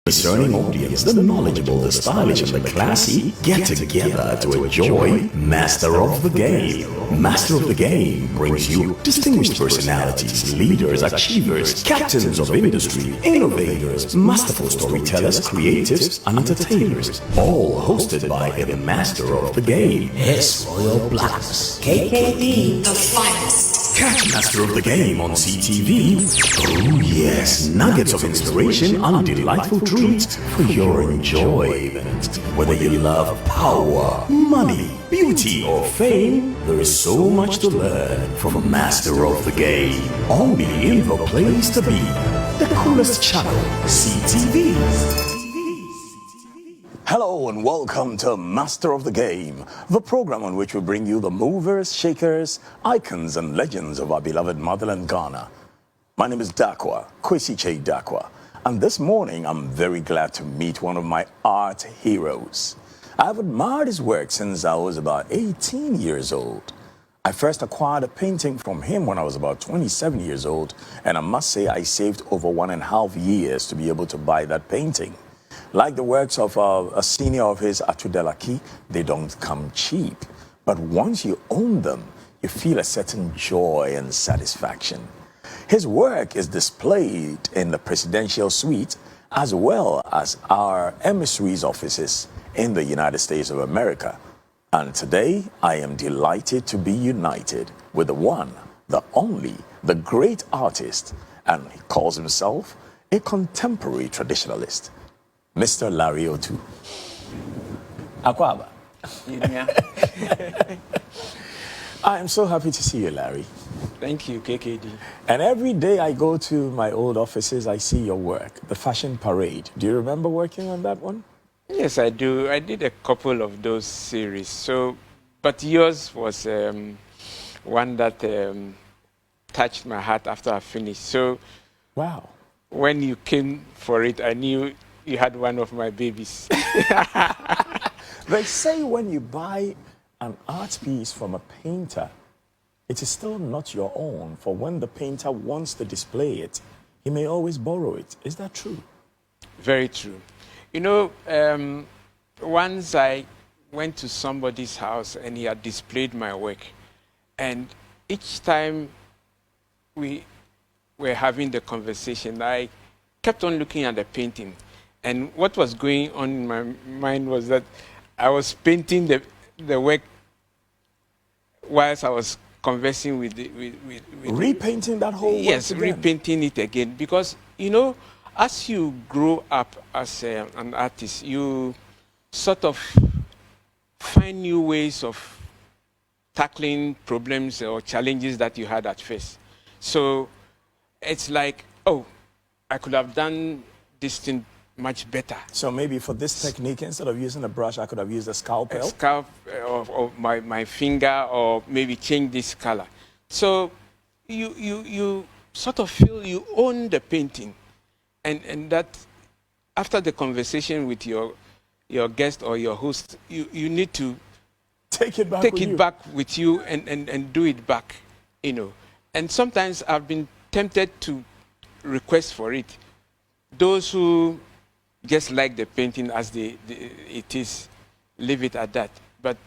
discerning audience, the knowledgeable, the stylish, and the classy get together to enjoy Master of the Game. Master of the Game brings you distinguished personalities, leaders, achievers, captains of industry, innovators, masterful storytellers, creatives, and entertainers, all hosted by a Master of the Game. His Royal Blackness, KKD, the finest. Catch Master of the Game on CTV. Oh yes, nuggets of inspiration and delightful treats for your enjoyment. Whether you love power, money, beauty, or fame, there is so much to learn from Master of the Game. Only in the place to be. The coolest channel, CTV. Hello and welcome to Master of the Game, the program on which we bring you the movers, shakers, icons and legends of our beloved motherland Ghana. My name is Darkwah, Kwasi Kyei Darkwah, and this morning I'm very glad to meet one of my art heroes. I've admired his work since I was about 18 years old. I first acquired a painting from him when I was about 27 years old, and I must say I saved over 1.5 years to be able to buy that painting. Like the works of a senior of his, Otoo, they don't come cheap. But once you own them, you feel a certain joy and satisfaction. His work is displayed in the presidential suite as well as our emissaries' offices in the United States of America. And today, I am delighted to be united with the one, the only, the great artist, and he calls himself a contemporary traditionalist. Mr. Larry Otoo. Akwaba. I am so happy to see you, Larry. Thank you, KKD. And every day I go to my old offices, I see your work, the fashion parade. Do you remember working on that one? Yes, I do. I did a couple of those series. But yours was one that touched my heart after I finished. So, wow. When you came for it, I knew you had one of my babies. They say when you buy an art piece from a painter, it is still not your own, for when the painter wants to display it, he may always borrow it. Is that true? Very true. You know, once I went to somebody's house and he had displayed my work, and each time we were having the conversation, I kept on looking at the painting. And what was going on in my mind was that I was painting the work whilst I was conversing with repainting that whole work yes, again. repainting it again. Because, you know, as you grow up as an artist, you sort of find new ways of tackling problems or challenges that you had at first. So it's like, oh, I could have done this thing much better. So maybe for this technique, instead of using a brush, I could have used a scalpel? A scalp or my finger, or maybe change this color. So you sort of feel you own the painting. And that after the conversation with your guest or your host, you need to take it back with you and do it back, you know. And sometimes I've been tempted to request for it. Those who just like the painting as it is, leave it at that. But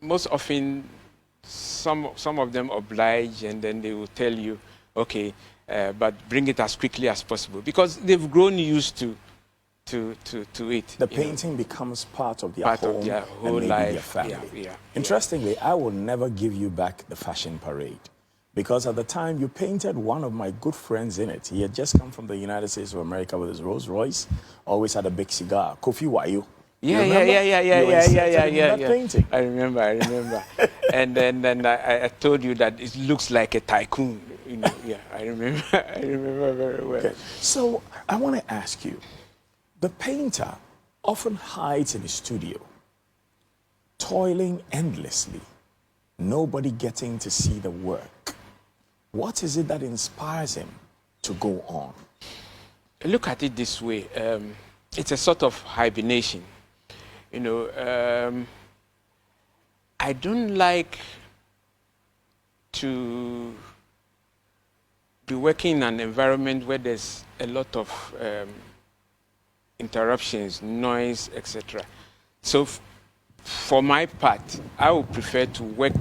most often, some of them oblige, and then they will tell you, okay, but bring it as quickly as possible, because they've grown used to it. The painting becomes part of their part home of their whole and maybe life. their family. Yeah. Interestingly, I will never give you back the fashion parade, because at the time you painted one of my good friends in it. He had just come from the United States of America with his Rolls Royce, always had a big cigar. Kofi Wayo. Yeah. Painting. I remember. And then I told you that it looks like a tycoon. You know, yeah, I remember very well. Okay. So I want to ask you, the painter often hides in his studio, toiling endlessly, nobody getting to see the work. What is it that inspires him to go on? Look at it this way. It's a sort of hibernation. You know, I don't like to be working in an environment where there's a lot of interruptions, noise, etc. So for my part, I would prefer to work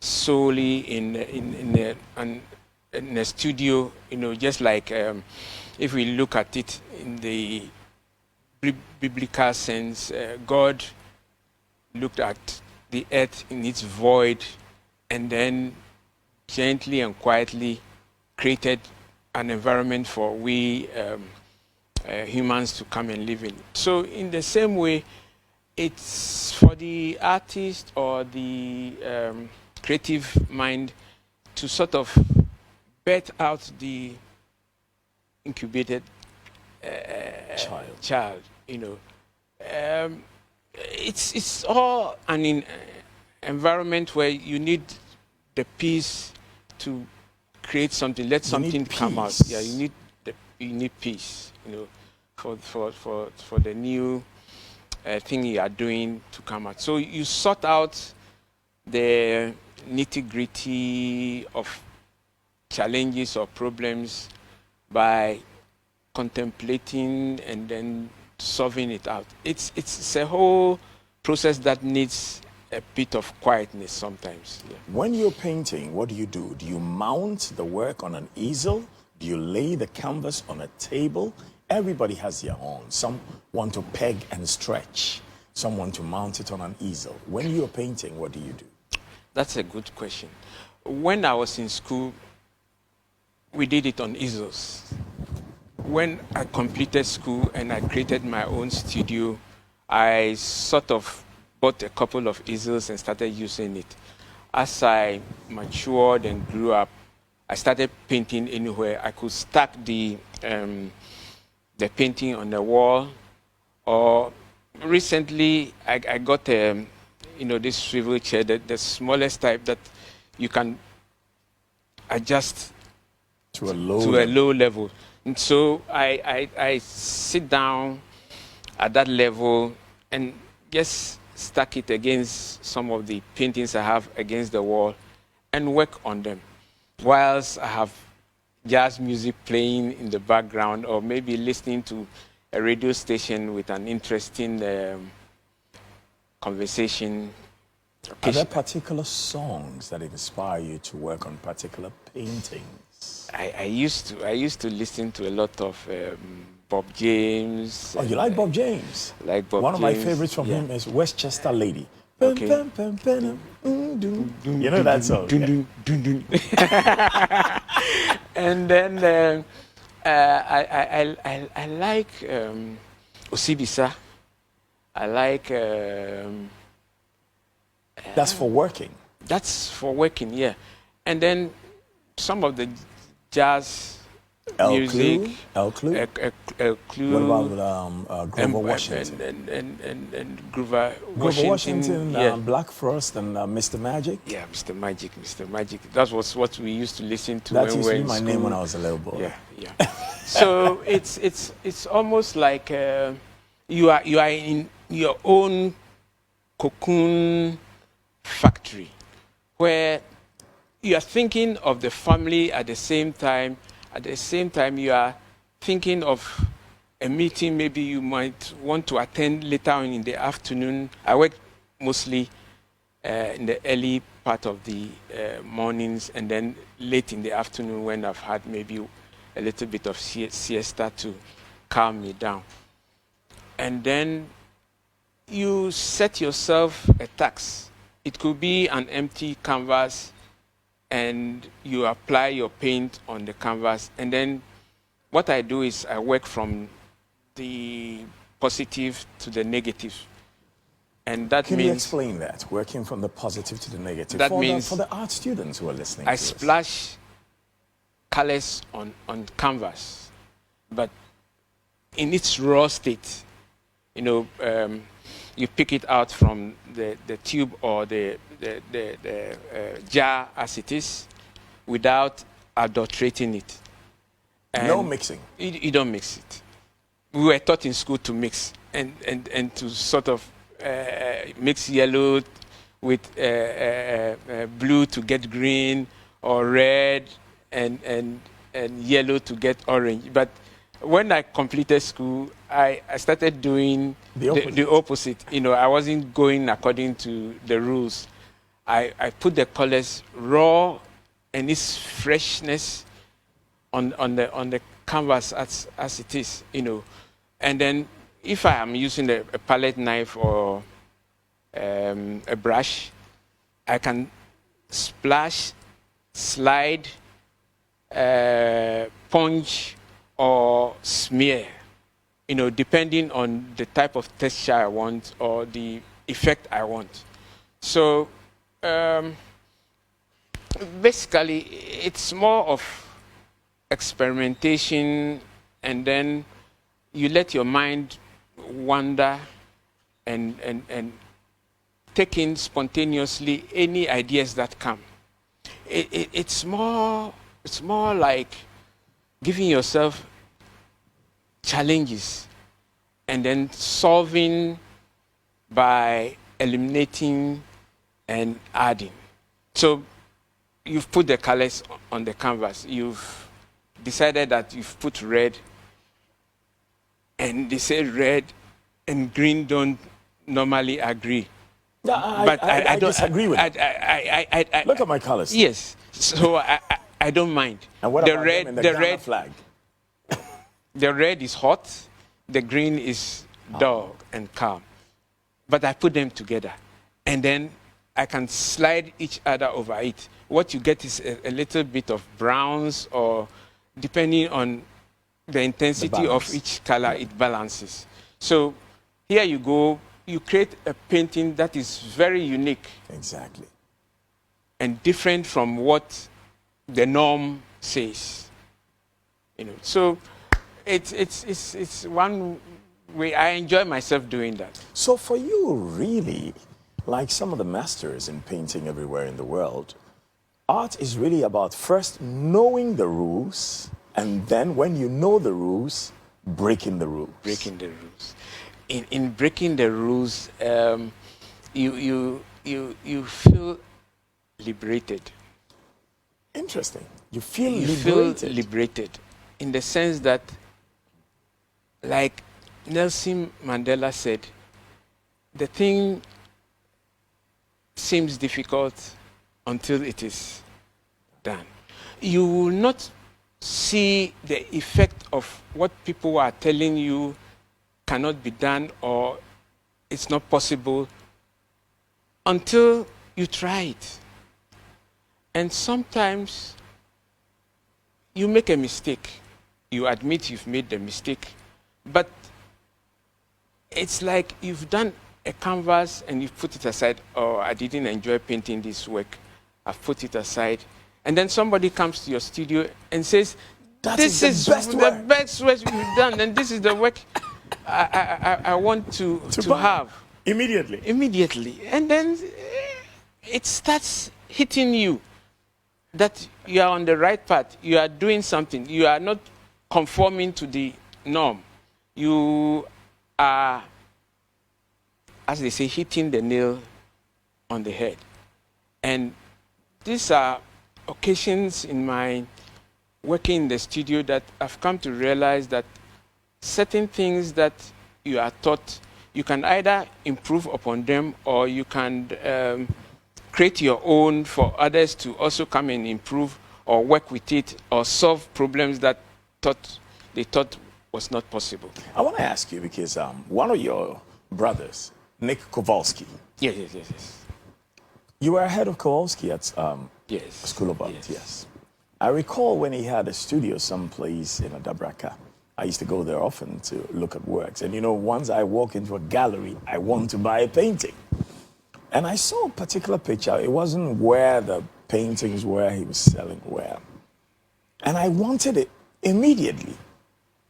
solely in a studio, just like if we look at it in the biblical sense, God looked at the earth in its void and then gently and quietly created an environment for we humans to come and live in. So in the same way, it's for the artist or the creative mind to sort of birth out the incubated child. It's all an environment where you need the peace to create something. Let something come out. Yeah, you need peace. For the new thing you are doing to come out. So you sort out the nitty-gritty of challenges or problems by contemplating and then solving it out. It's a whole process that needs a bit of quietness sometimes. Yeah. When you're painting, what do? Do you mount the work on an easel? Do you lay the canvas on a table? Everybody has their own. Some want to peg and stretch. Some want to mount it on an easel. When you're painting, what do? That's a good question. When I was in school, we did it on easels. When I completed school and I created my own studio, I sort of bought a couple of easels and started using it. As I matured and grew up, I started painting anywhere. I could stack the painting on the wall, or recently I got this swivel chair, the smallest type that you can adjust to a low level. And so I sit down at that level and just stack it against some of the paintings I have against the wall and work on them, whilst I have jazz music playing in the background, or maybe listening to a radio station with an interesting conversation. Are there particular songs that inspire you to work on particular paintings? I used to listen to a lot of Bob James. Oh, you like Bob James? Like Bob One James. of my favorites from him is Westchester Lady. Okay. You know that song? And then I like Osibisa. I like. That's for working. That's for working, yeah. And then some of the jazz music. El Clue? El Clue. What about Grover Washington? And Grover Washington, yeah. Black Frost, and Mr. Magic? Yeah, Mr. Magic. That was what we used to listen to that when we used were to be in my school. name when I was a little boy. Yeah. So it's almost like you are in your own cocoon factory, where you are thinking of the family at the same time. At the same time, you are thinking of a meeting maybe you might want to attend later on in the afternoon. I work mostly in the early part of the mornings, and then late in the afternoon when I've had maybe a little bit of siesta to calm me down. And then you set yourself a task. It could be an empty canvas, and you apply your paint on the canvas. And then what I do is I work from the positive to the negative. And that Can means... you explain that, working from the positive to the negative? That means... For the art students who are listening I to us. splash colors on canvas, but in its raw state. You pick it out from the tube or the jar as it is, without adulterating it. And no mixing. You don't mix it. We were taught in school to mix and to sort of mix yellow with blue to get green, or red and yellow to get orange. But when I completed school, I started doing the opposite. You know, I wasn't going according to the rules. I put the colors raw and its freshness on the canvas as it is, you know. And then if I am using a palette knife or a brush, I can splash, slide, punch, or smear, you know, depending on the type of texture I want or the effect I want. So basically, it's more of experimentation, and then you let your mind wander and take in spontaneously any ideas that come. It's more like giving yourself challenges and then solving by eliminating and adding. So you've put the colors on the canvas. You've decided that you've put red, and they say red and green don't normally agree. Yeah, But I disagree with it. Look at my colors. Yes, so I don't mind. And what the about red, them in the Ghana red flag? The red is hot, the green is dull and calm. But I put them together, and then I can slide each other over it. What you get is a little bit of browns, or depending on the intensity of each color, it balances. So here you go, you create a painting that is very unique. Exactly. And different from what the norm says. You know, so it's one way I enjoy myself doing that. So for you, really, like some of the masters in painting everywhere in the world, art is really about first knowing the rules, and then when you know the rules, breaking the rules. Breaking the rules. In breaking the rules, you feel liberated. Interesting. You feel you liberated. feel liberated in the sense that, like Nelson Mandela said, the thing seems difficult until it is done. You will not see the effect of what people are telling you cannot be done or it's not possible until you try it. And sometimes you make a mistake. You admit you've made the mistake, but it's like you've done a canvas and you've put it aside. Oh, I didn't enjoy painting this work. I've put it aside. And then somebody comes to your studio and says, this is the best work you've done, and this is the work I want to have. Immediately. Immediately. And then it starts hitting you that you are on the right path. You are doing something. You are not conforming to the norm. You are, as they say, hitting the nail on the head. And these are occasions in my working in the studio that I've come to realize that certain things that you are taught, you can either improve upon them or you can create your own for others to also come and improve or work with it or solve problems that they thought was not possible. I want to ask you because one of your brothers, Nick Kowalski. Yes. You were head of Kowalski at yes. School of Art, yes. I recall when he had a studio someplace in Adabraka. I used to go there often to look at works. And you know, once I walk into a gallery, I want to buy a painting. And I saw a particular picture. It wasn't where the paintings were he was selling where. And I wanted it immediately.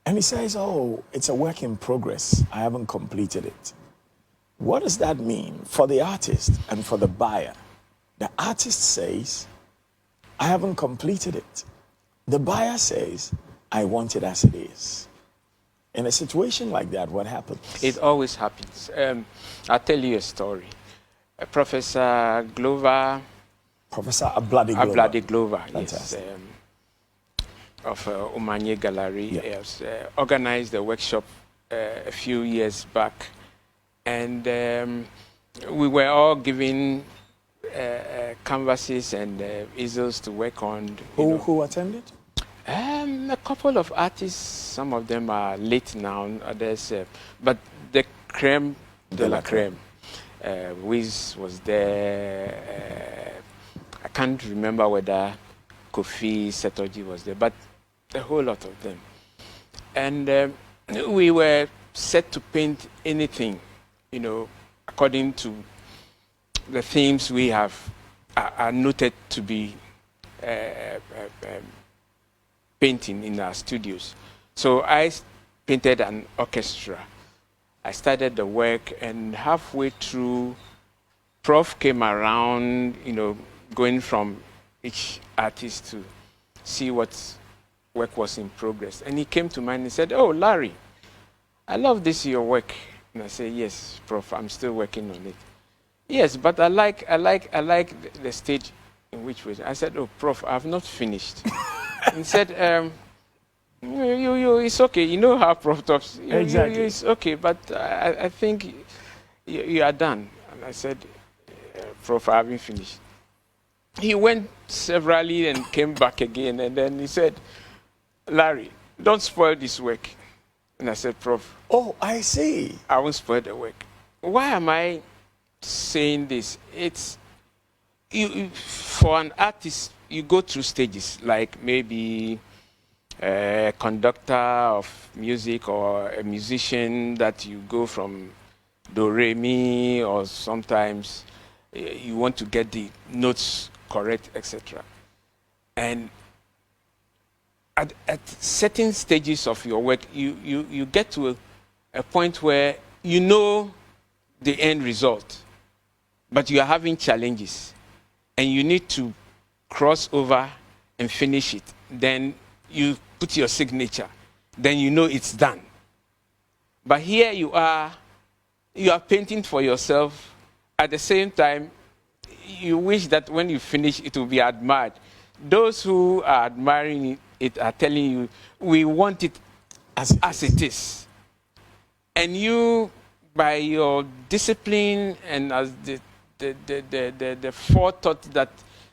And he says, oh, it's a work in progress. I haven't completed it. What does that mean for the artist and for the buyer? The artist says, I haven't completed it. The buyer says, I want it as it is. In a situation like that, what happens? It always happens. I'll tell you a story. Professor Glover. Professor Abladi Glover. Abladi Glover, fantastic. Yes. of Omanye Gallery. Yeah. Yes, organized a workshop a few years back, and we were all given canvases and easels to work on. Who attended? A couple of artists, some of them are late now, others, but the creme de la creme. Wiz was there. I can't remember whether Kofi Setoji was there, but a whole lot of them. And we were set to paint anything, according to the themes we have are noted to be painting in our studios. So I painted an orchestra. I started the work, and halfway through, Prof came around, going from each artist to see what work was in progress. And he came to mind and said, "Oh, Larry, I love this your work." And I said, "Yes, Prof, I'm still working on it." "Yes, but I like the stage in which we." I said, "Oh, Prof, I have not finished." He said, it's okay. You know how Prof talks. Exactly. It's okay, but I think you are done. And I said, "Prof, I haven't finished." He went severally and came back again, and then he said, "Larry, don't spoil this work." And I said, "Prof, Oh, I see. I won't spoil the work." Why am I saying this? It's for an artist, you go through stages, like maybe a conductor of music or a musician that you go from do, re, mi, or sometimes you want to get the notes correct, etc. And at certain stages of your work, you get to a point where you know the end result, but you are having challenges, and you need to cross over and finish it. Then you put your signature. Then you know it's done. But here you are painting for yourself. At the same time, you wish that when you finish, it will be admired. Those who are admiring it are telling you, we want it as it is. And you, by your discipline and as the forethought that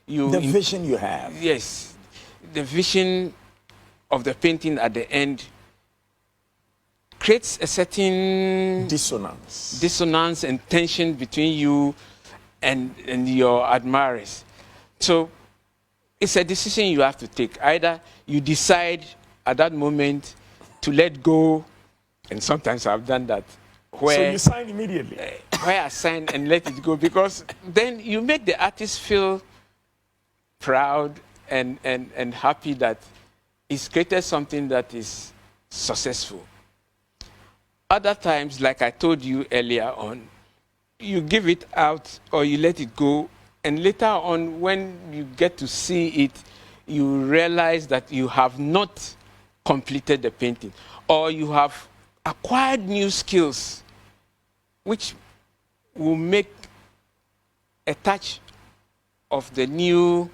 you... The vision you have. Yes. The vision of the painting at the end creates a certain dissonance and tension between you and your admirers. So it's a decision you have to take. Either you decide at that moment to let go, and sometimes I've done that. Where, so you sign immediately? Where I sign and let it go, because then you make the artist feel proud and happy that he's created something that is successful. Other times, like I told you earlier on, you give it out or you let it go, and later on, when you get to see it, you realize that you have not completed the painting, or you have acquired new skills which will make a touch of the new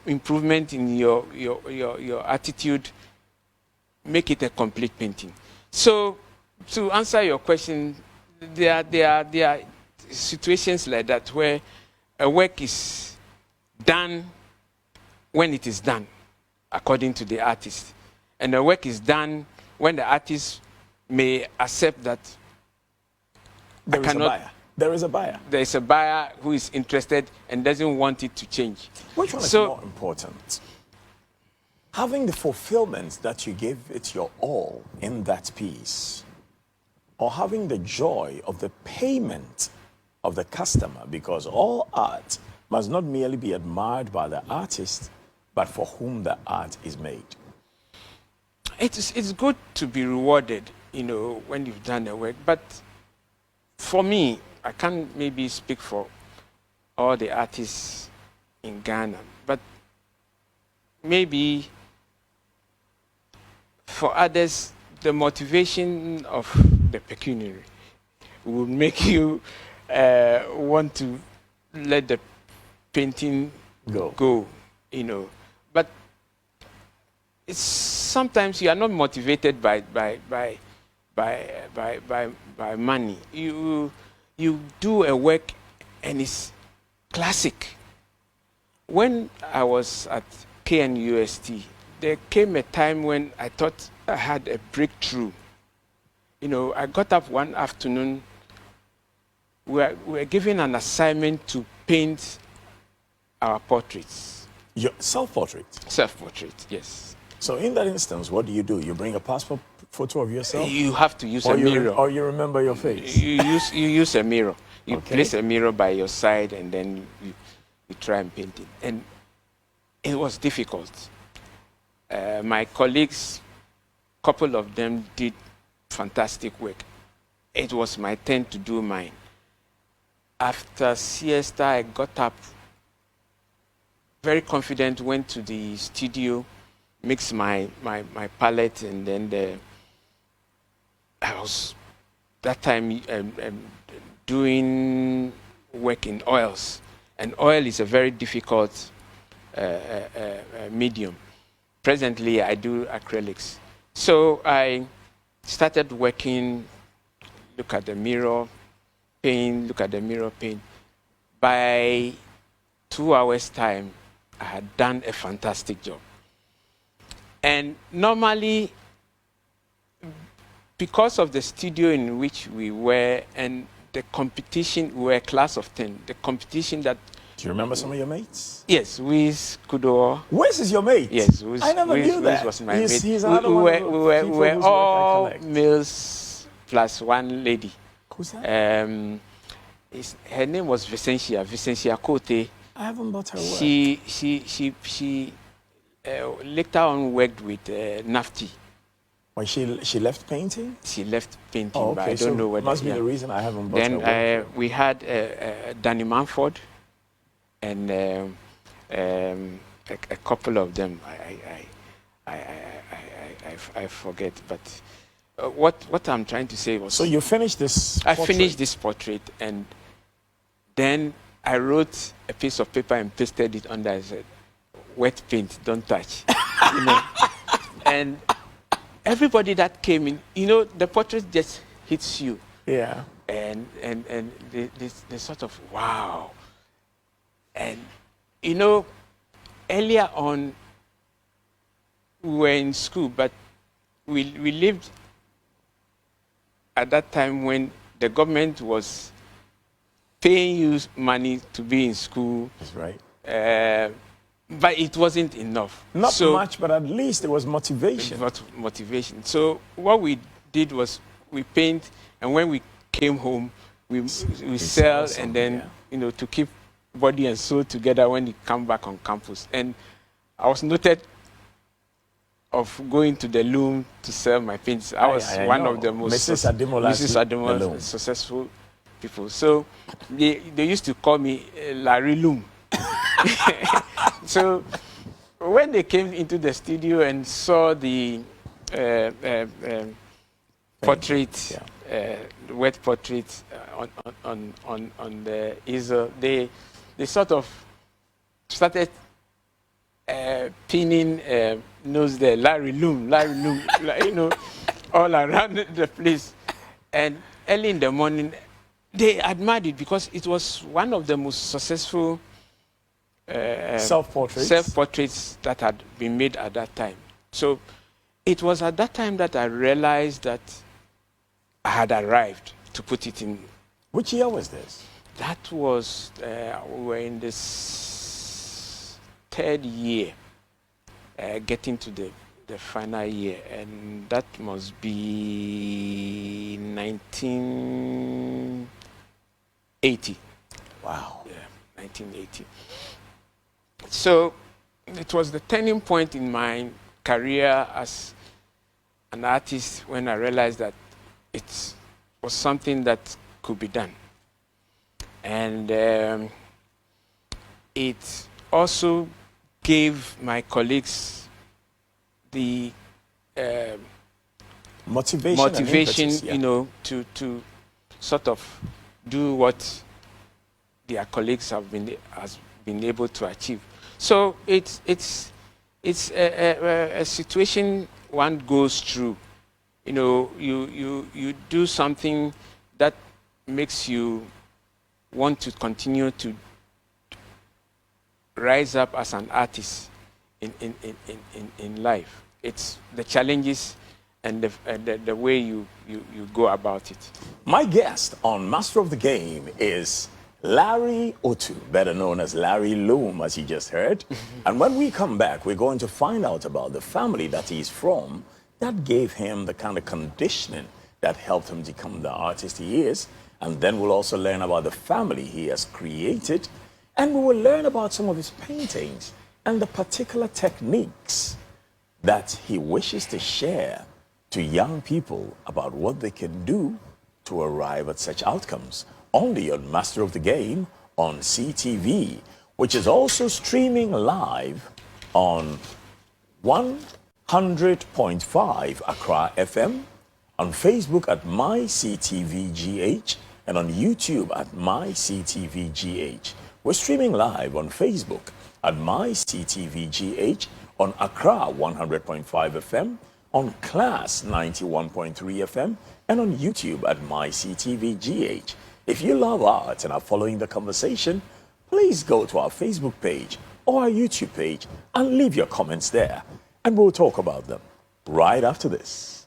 improvement in your attitude, make it a complete painting. So, to answer your question, there are situations like that where a work is done when it is done, according to the artist, and the work is done when the artist may accept that there is a buyer. There is a buyer. There is a buyer who is interested and doesn't want it to change. Which one is more important? Having the fulfillment that you give it your all in that piece, or having the joy of the payment of the customer, because all art must not merely be admired by the artist, but for whom the art is made. It's good to be rewarded, when you've done the work. But for me, I can't maybe speak for all the artists in Ghana, but maybe for others, the motivation of the pecuniary will make you want to let the painting go. But sometimes you are not motivated by money. You do a work and it's classic. When I was at KNUST, there came a time when I thought I had a breakthrough. You know, I got up one afternoon. We were given an assignment to paint our portraits. Your self-portrait? Self-portrait, yes. So in that instance, what do? You bring a passport photo of yourself? You have to use a mirror. Or you remember your face? You use a mirror. You Okay. place a mirror by your side and then you try and paint it. And it was difficult. My colleagues, couple of them did fantastic work. It was my turn to do mine. After siesta, I got up, very confident, went to the studio, mixed my palette, and then I was that time doing work in oils. And oil is a very difficult medium. Presently, I do acrylics. So I started working, look at the mirror, paint, look at the mirror, paint. By 2 hours' time, I had done a fantastic job. And normally, because of the studio in which we were and the competition, we were a class of 10, the competition that... Do you remember some of your mates? Yes, Wiz, Kudo. Wiz is your mate? Yes, Wiz, I never knew that. Wiz was my mate. He's we another one of the were people whose work I all collect. males plus one lady. Who's that? Her name was Vicentia Kote. I haven't bought her work. She later on worked with Nafti. When she left painting? She left painting, Oh, but okay. I don't know whether. Must be yeah. the reason I haven't bought her Then work. we had Danny Manford and a couple of them. I forget, but what I'm trying to say was. So you finished this I portrait. finished this portrait, and then I wrote a piece of paper and pasted it under. I said, "Wet paint, don't touch." You know? And everybody that came in, you know, the portrait just hits you. Yeah. And they sort of, wow. And, you know, earlier on, we were in school, but we lived at that time when the government was paying you money to be in school. That's right. But it wasn't enough. Not So- much, but at least it was motivation. motivation. So what we did was we paint, and when we came home, we sell, some, and then yeah. you know, to keep body and soul together when we come back on campus. And I was noted of going to the loom to sell my paints. I was I one know. of the most Mrs. Ademola's Mrs. The Ademola's Loom. successful people. So they used to call me Larry Loom. So when they came into the studio and saw the portrait, wet portrait on the easel, they sort of started pinning nose there, Larry Loom, like, you know, all around the place. And early in the morning, they admired it because it was one of the most successful self-portraits that had been made at that time. So it was at that time that I realized that I had arrived to put it in. Which year was this? That was, we were in this third year, getting to the final year, and that must be 1980. Wow. Yeah, 1980. So it was the turning point in my career as an artist when I realized that it was something that could be done. And it also gave my colleagues the Motivation, and impetus, yeah. you know, to sort of do what their colleagues has been able to achieve. So it's it's a situation one goes through. You know, you do something that makes you want to continue to rise up as an artist in life. It's the challenges and the way you go about it. My guest on Master of the Game is Larry Otoo, better known as Larry Loom, as you just heard. And when we come back, we're going to find out about the family that he's from that gave him the kind of conditioning that helped him become the artist he is. And then we'll also learn about the family he has created. And we will learn about some of his paintings and the particular techniques that he wishes to share to young people about what they can do to arrive at such outcomes. Only on Master of the Game on CTV, which is also streaming live on 100.5 Accra FM, on Facebook at MyCTVGH, and on YouTube at MyCTVGH. We're streaming live on Facebook at MyCTVGH, on Accra 100.5 FM, on Class 91.3 FM, and on YouTube at MyCTVGH. If you love art and are following the conversation, please go to our Facebook page or our YouTube page and leave your comments there, and we'll talk about them right after this.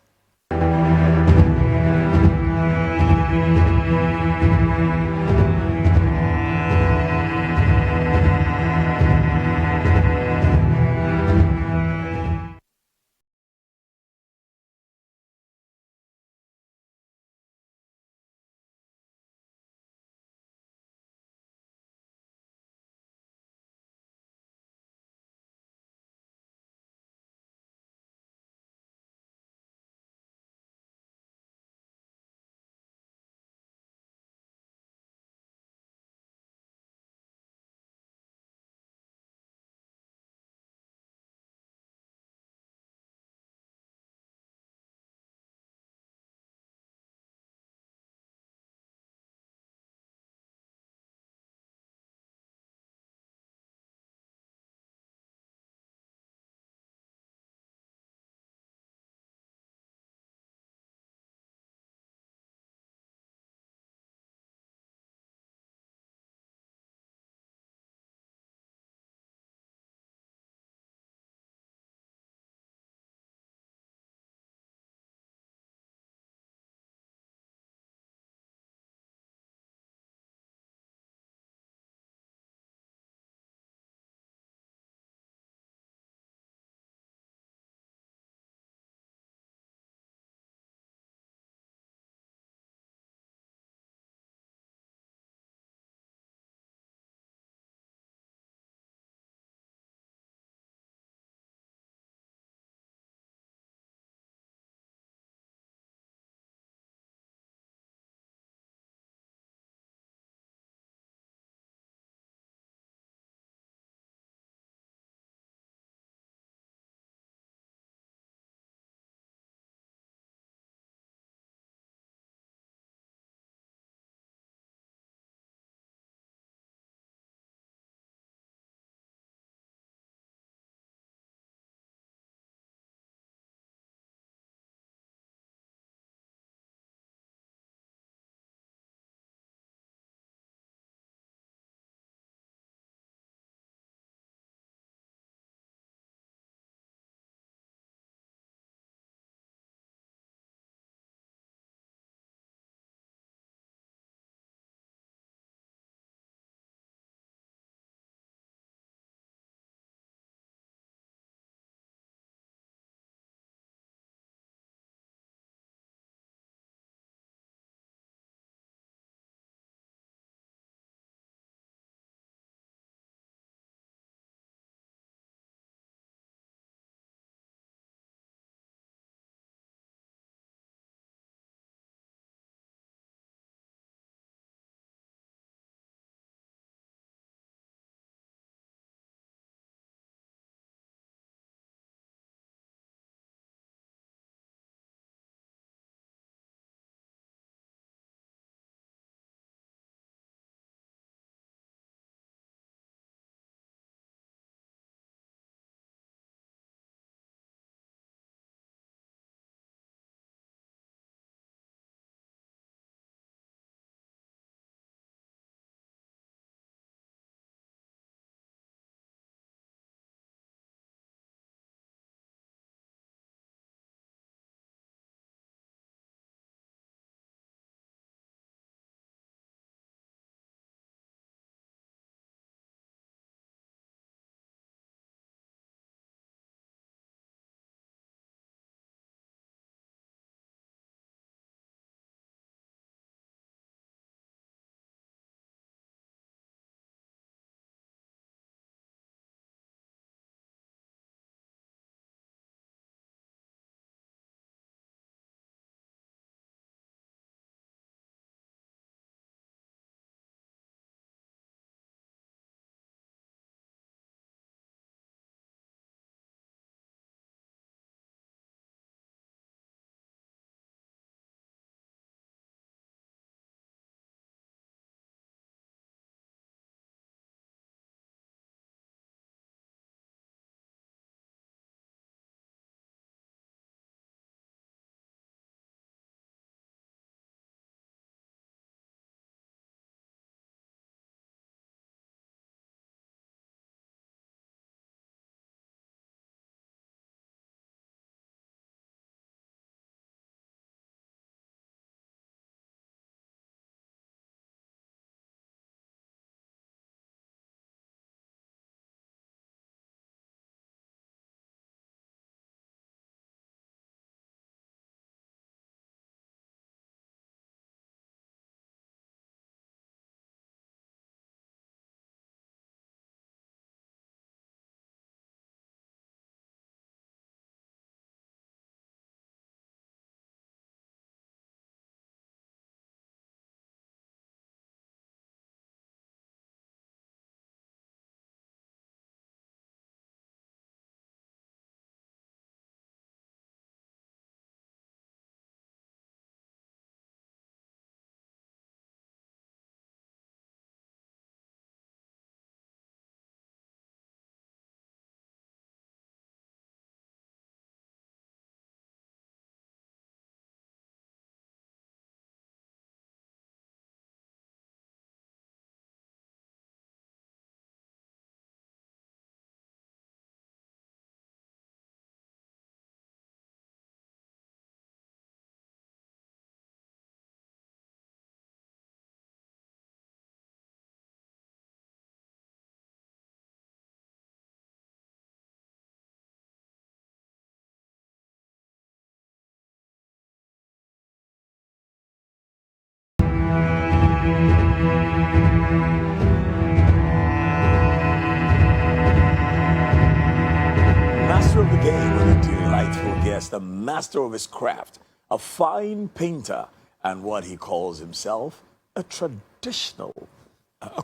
Master of the game and a delightful guest, a master of his craft, a fine painter, and what he calls himself, a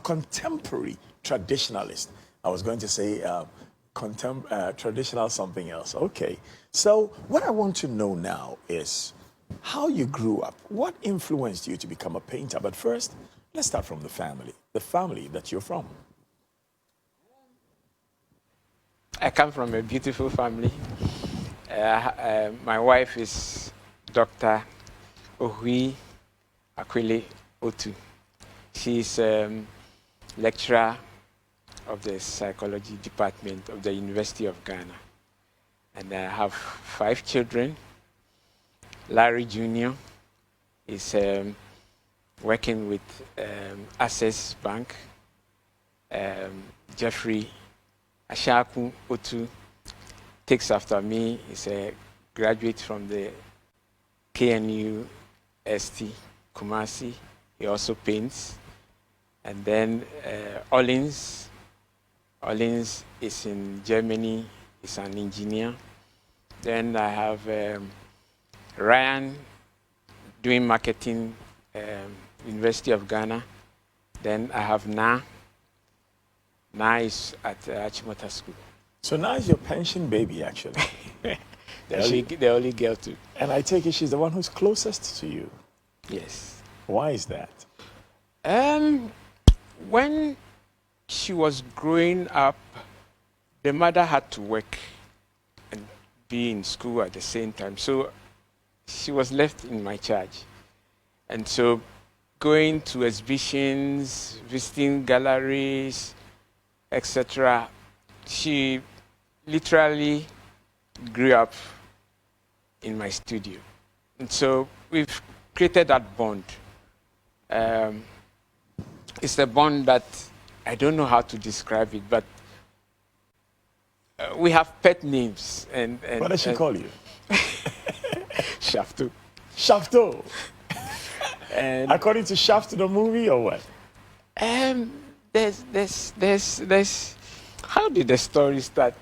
contemporary traditionalist. I was going to say traditional something else. Okay. So what I want to know now is how you grew up. What influenced you to become a painter? But first, let's start from the family that you're from. I come from a beautiful family. My wife is Dr. Ohui Akwile Otoo. She's lecturer of the psychology department of the University of Ghana. And I have 5 children. Larry Jr. is working with Access Bank. Jeffrey Ashaku Otoo takes after me. He's a graduate from the KNU ST Kumasi. He also paints. And then Ollins is in Germany. He's an engineer. Then I have Ryan doing marketing, University of Ghana. Then I have Na. Na is at Achimota School. So now is your pension baby, actually. The only girl too. And I take it she's the one who's closest to you. Yes. Why is that? When she was growing up, the mother had to work and be in school at the same time. So she was left in my charge. And so going to exhibitions, visiting galleries, etc., she literally grew up in my studio. And so we've created that bond. It's a bond that I don't know how to describe it, but we have pet names. And What does she call you? Shafto. Shafto. And According to Shaft, the movie, or what? There's how did the story start?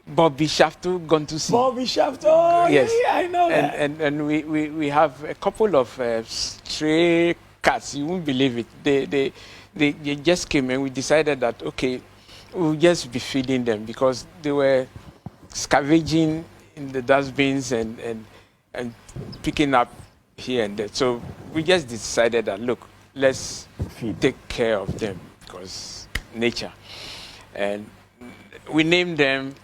Bobby Shafto gone to see. Bobby Shaft. Oh, Yes. yeah, I know that. And we have a couple of stray cats. You won't believe it. They just came and we decided that, okay, we'll just be feeding them because they were scavenging in the dustbins and picking up here and there. So we just decided that, look, let's take care of them because nature. And we named them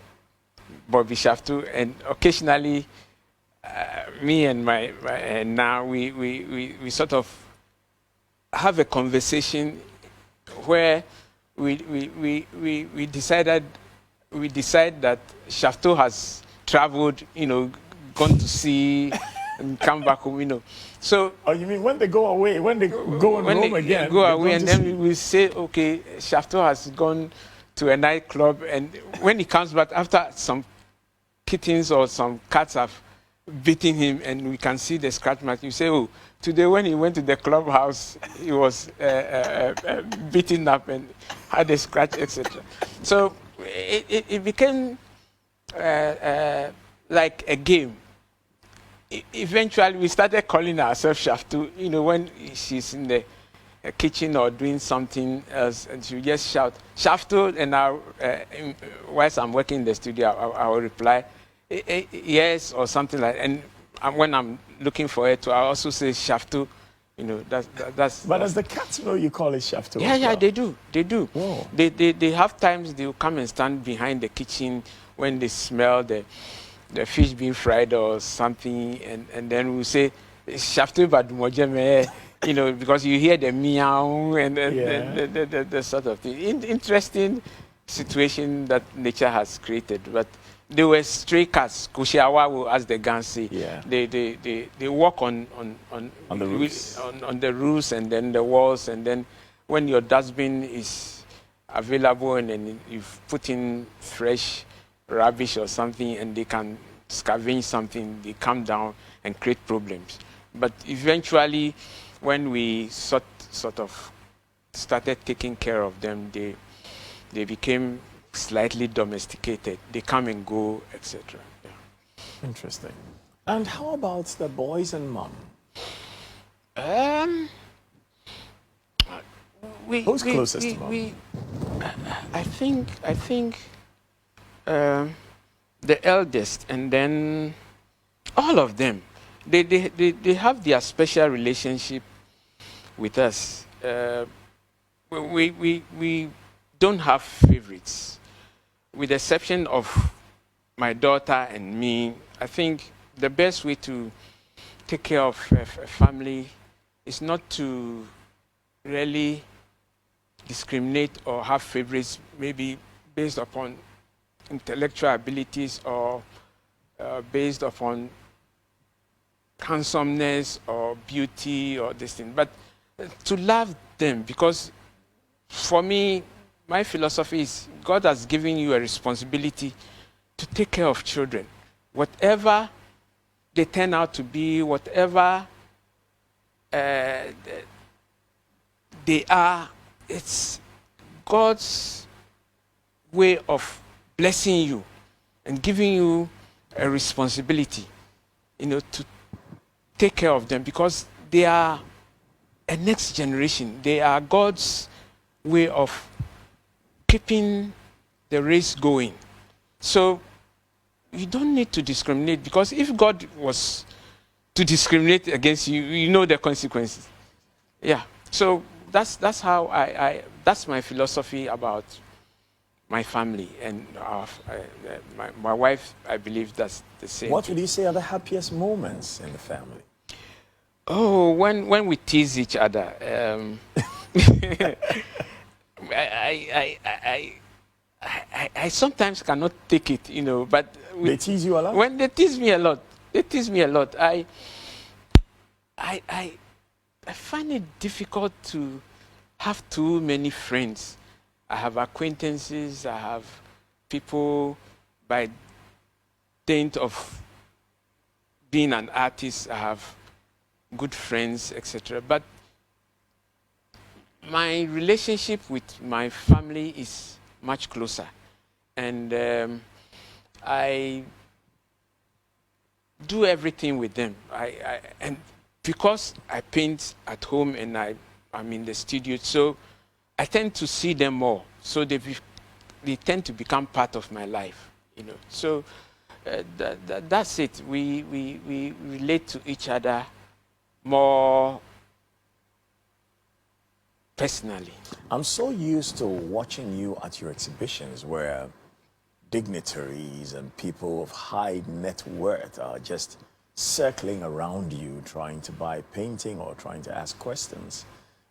Bobby Shaftu, and occasionally me and my and now we sort of have a conversation where we decide that Shafto has traveled, gone to sea and come back home, So. Oh, you mean when they go away, when they go and home again? Go away, and then we say, okay, Shafto has gone to a nightclub, and when he comes back after some kittens or some cats have beaten him, and we can see the scratch mark, you say, oh, today when he went to the clubhouse, he was beaten up and had a scratch, etc. So it became like a game. Eventually, we started calling ourselves Shaftu. When she's in the kitchen or doing something else, and she would just shout, Shaftu, and whilst I'm working in the studio, I will reply, yes, or something like that. And when I'm looking for it, I also say Shaftu. But does the cats know you call it Shaftu? Yeah, they do. They do. Whoa. They have times they will come and stand behind the kitchen when they smell the fish being fried or something, and then we'll say, Shaftu badumojeme, because you hear the meow and the sort of thing. Interesting situation that nature has created. But they were stray cats. Kushiawa, as the Gans say. Yeah. They walk on the roofs. On the roofs and then the walls, and then when your dustbin is available and then you've put in fresh rubbish or something and they can scavenge something, they come down and create problems. But eventually, when we sort of started taking care of them, they became slightly domesticated. They come and go, etc. Yeah. Interesting. And how about the boys and mom? Who's closest to mom? I think the eldest, and then all of them. They have their special relationship with us. We don't have favorites, with the exception of my daughter and me. I think the best way to take care of a family is not to really discriminate or have favorites, maybe based upon intellectual abilities or based upon handsomeness or beauty or this thing, but to love them, because for me, my philosophy is God has given you a responsibility to take care of children. Whatever they turn out to be, whatever they are, it's God's way of blessing you and giving you a responsibility, to take care of them, because they are a next generation. They are God's way of keeping the race going. So you don't need to discriminate, because if God was to discriminate against you, you know the consequences. Yeah. So that's how that's my philosophy about my family, and my wife, I believe that's the same. What would you say are the happiest moments in the family? Oh, when we tease each other. I sometimes cannot take it, but They tease you a lot? when they tease me a lot, I find it difficult to have too many friends. I have acquaintances, I have people by dint of being an artist, I have good friends, etc. But my relationship with my family is much closer, and I do everything with them. And because I paint at home and I'm in the studio, so I tend to see them more. So they tend to become part of my life, So that's it. We relate to each other more personally. I'm so used to watching you at your exhibitions where dignitaries and people of high net worth are just circling around you, trying to buy painting or trying to ask questions.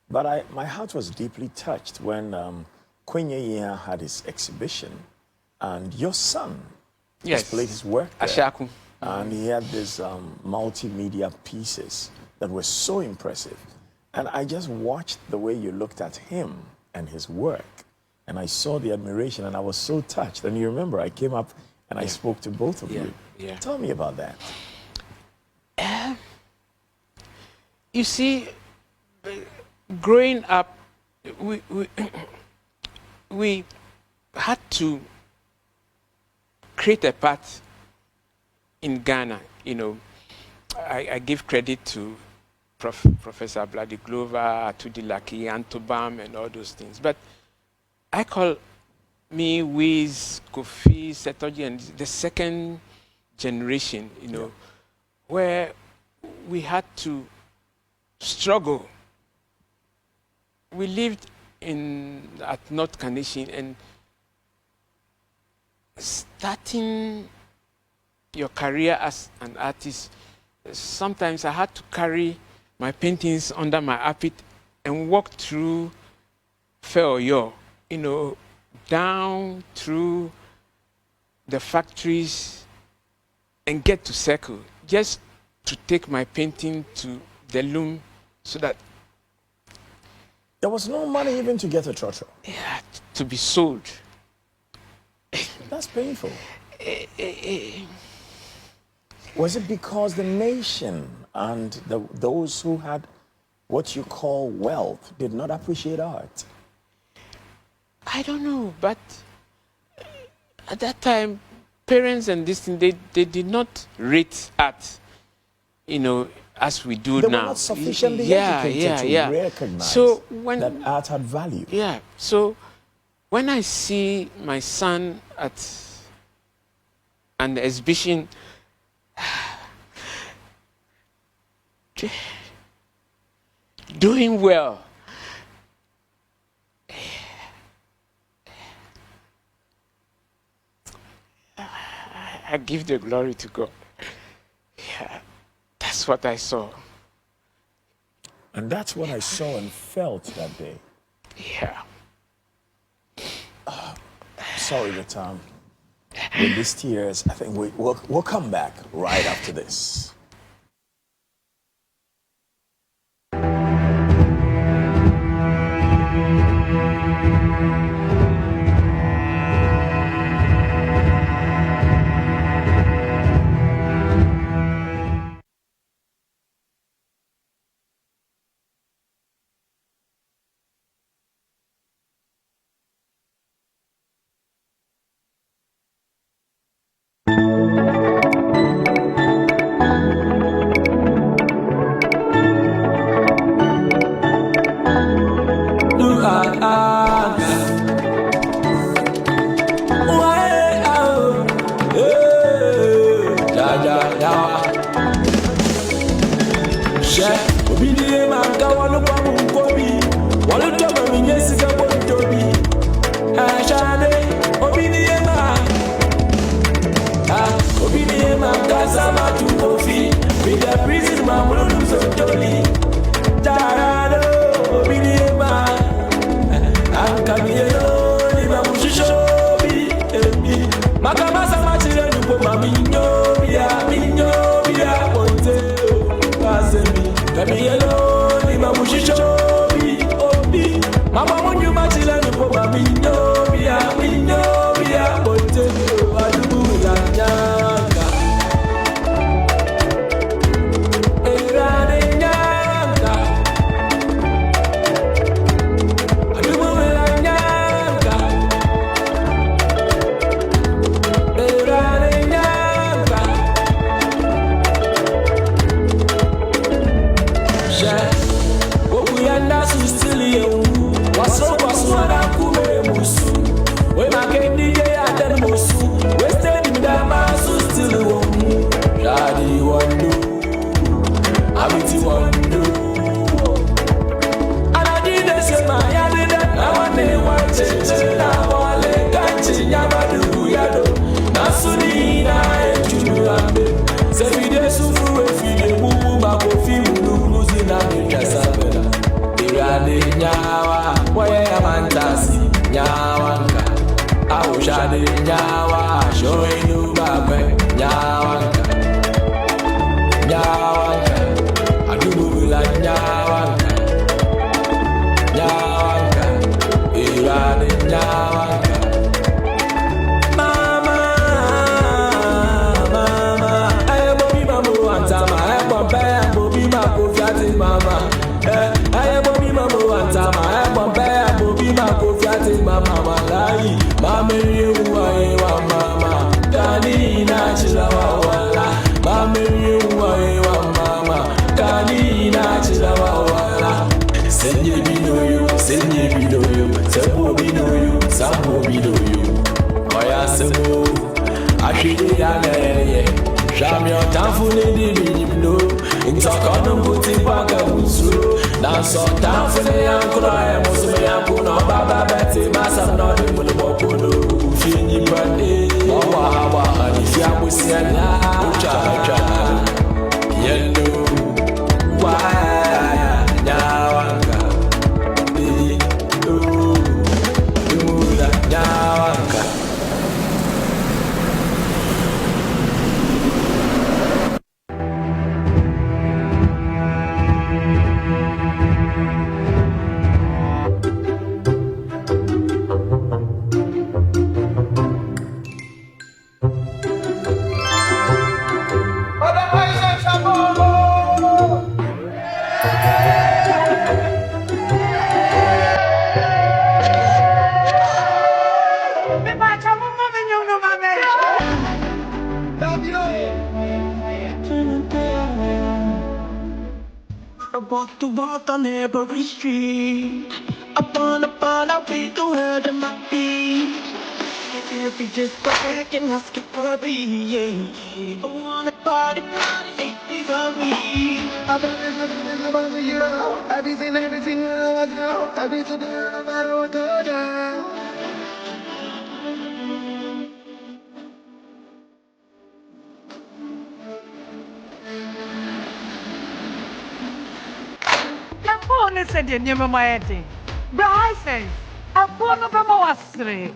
But my heart was deeply touched when Kyei Darkwah had his exhibition and your son displayed his work there. Ashaku. And he had these multimedia pieces that were so impressive. And I just watched the way you looked at him and his work. And I saw the admiration and I was so touched. And you remember, I came up and I spoke to both of you. Yeah. Tell me about that. You see, growing up, we had to create a path in Ghana. I give credit to Professor Bloody Glover, Atudi Laki, Antobam, and all those things. But I call me Wiz, Kofi, Setoji, and the second generation, where we had to struggle. We lived at North Kanishin, and starting your career as an artist, sometimes I had to carry my paintings under my armpit and walk through Feoyo, down through the factories and get to Circle, just to take my painting to the loom so that There was no money even to get a trotro. yeah, to be sold. That's painful. Was it because the nation And those who had what you call wealth did not appreciate art. I don't know, but at that time, parents and this thing, they did not rate art, as we do They now. were not sufficiently educated to recognize that art had value. Yeah, so when I see my son at an exhibition, doing well, I give the glory to God. Yeah, that's what I saw. And that's what I saw and felt that day. Yeah. Sorry that with these tears, I think we'll come back right after this. Other voices are more. walk on every street. Upon I beat the world in my feet. If you just go back and ask it for me, yeah. I wanna party, ain't for me. I've been about you. I've been seen everything I know. I've been to no matter what I do. Napone se de nyema maete. Braise. Apono be mo wasre.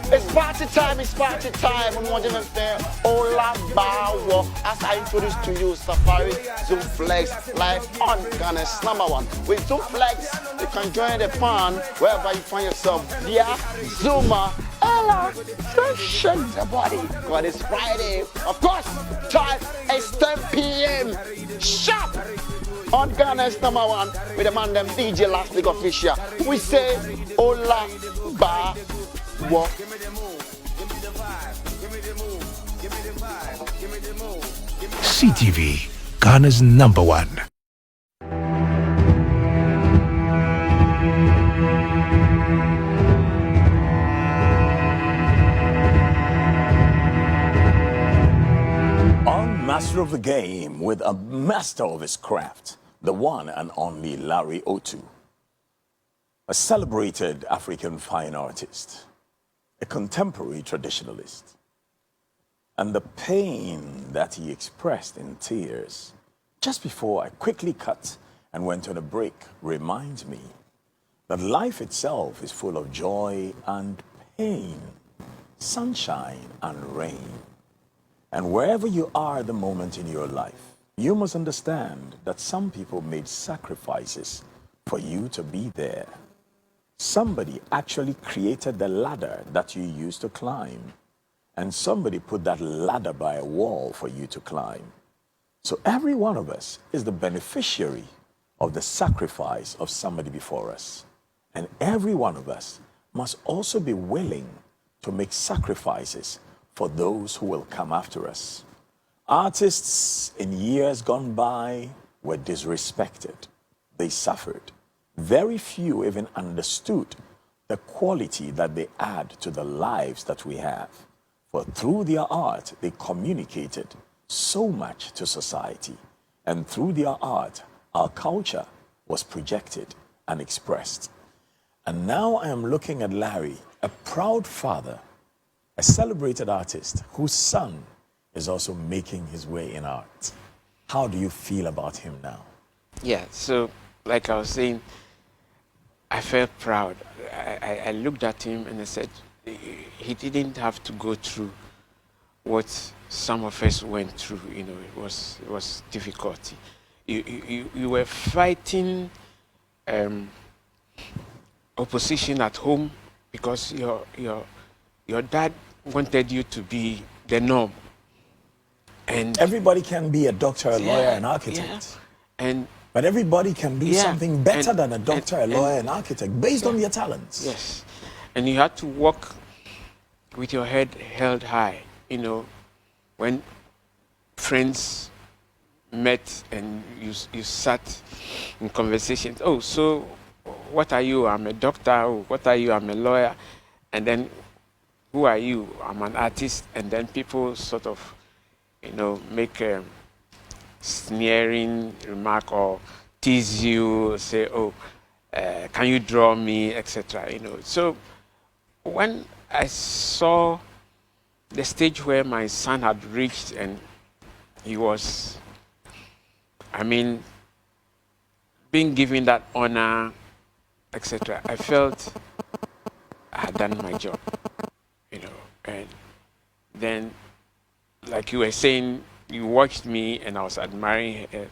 It's party time. We want to understand Ola Bawo. As I introduce to you, Safari, Zoom Flex, live on Ghana's #1. With Zoom Flex, you can join the fun wherever you find yourself via Zoomer. Ella, just shake the body. God, it's Friday. Of course, time is 10 p.m. Sharp on Ghana's #1 with the man them DJ Last Week Official. We say Ola Bawo. CTV, Ghana's #1. On Master of the Game with a master of his craft, the one and only Larry Otoo, a celebrated African fine artist, a contemporary traditionalist, and the pain that he expressed in tears just before I quickly cut and went on a break reminds me that life itself is full of joy and pain, sunshine and rain. And wherever you are at the moment in your life, you must understand that some people made sacrifices for you to be there. Somebody actually created the ladder that you used to climb, and somebody put that ladder by a wall for you to climb. So every one of us is the beneficiary of the sacrifice of somebody before us. And every one of us must also be willing to make sacrifices for those who will come after us. Artists in years gone by were disrespected. They suffered. Very few even understood the quality that they add to the lives that we have. For through their art, they communicated so much to society. And through their art, our culture was projected and expressed. And now I am looking at Larry, a proud father, a celebrated artist whose son is also making his way in art. How do you feel about him now? Yeah, so like I was saying, I felt proud. I looked at him and I said, he didn't have to go through what some of us went through. You know, it was difficult. You were fighting opposition at home because your dad wanted you to be the norm. And everybody can be a doctor, a lawyer, an architect. Yeah. But everybody can do something better than a doctor, a lawyer, an architect, based on their talents. Yes. And you had to walk with your head held high. You know, when friends met and you sat in conversations, oh, so what are you? I'm a doctor. Oh, what are you? I'm a lawyer. And then, who are you? I'm an artist. And then people sort of, you know, make a sneering remark or tease you, say, oh, can you draw me, etc. You know. So when I saw the stage where my son had reached and he was, I mean, being given that honor, etc., I felt I had done my job, you know. And then, like you were saying, you watched me and I was admiring her.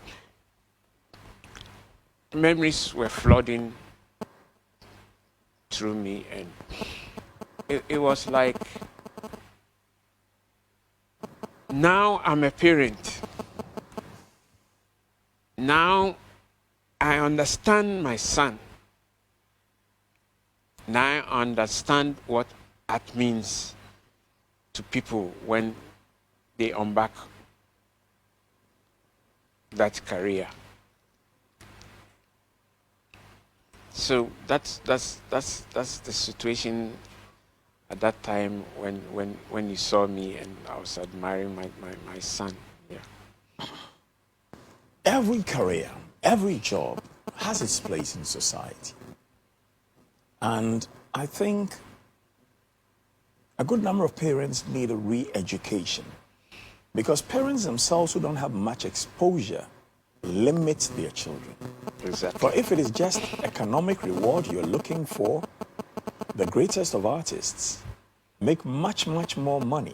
Memories were flooding through me, and it was like, now I'm a parent. Now I understand my son. Now I understand what art means to people when they embark that career. So that's the situation at that time when you saw me and I was admiring my son. Yeah. Every career, every job has its place in society. And I think a good number of parents need a re-education because parents themselves who don't have much exposure limit their children. Exactly. For if it is just economic reward you're looking for, the greatest of artists make much, much more money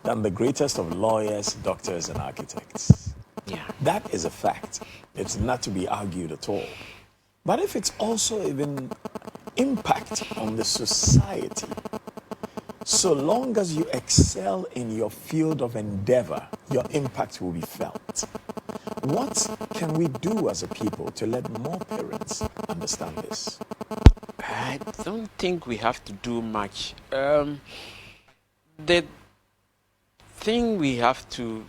than the greatest of lawyers, doctors, and architects. Yeah. That is a fact. It's not to be argued at all. But if it's also even impact on the society, so long as you excel in your field of endeavor, your impact will be felt. What can we do as a people to let more parents understand this? I don't think we have to do much. The thing we have to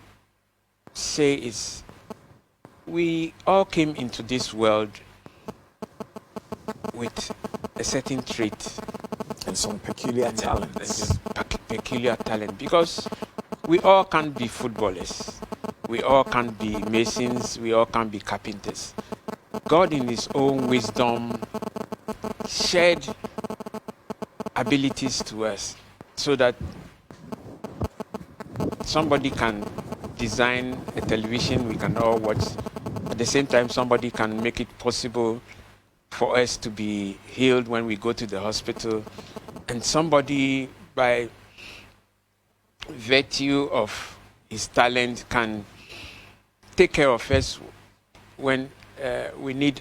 say is we all came into this world with a certain trait And some peculiar talents. peculiar talent, because we all can't be footballers, we all can't be masons, we all can't be carpenters. God in his own wisdom shared abilities to us so that somebody can design a television we can all watch. At the same time, somebody can make it possible for us to be healed when we go to the hospital. And somebody, by virtue of his talent, can take care of us when we need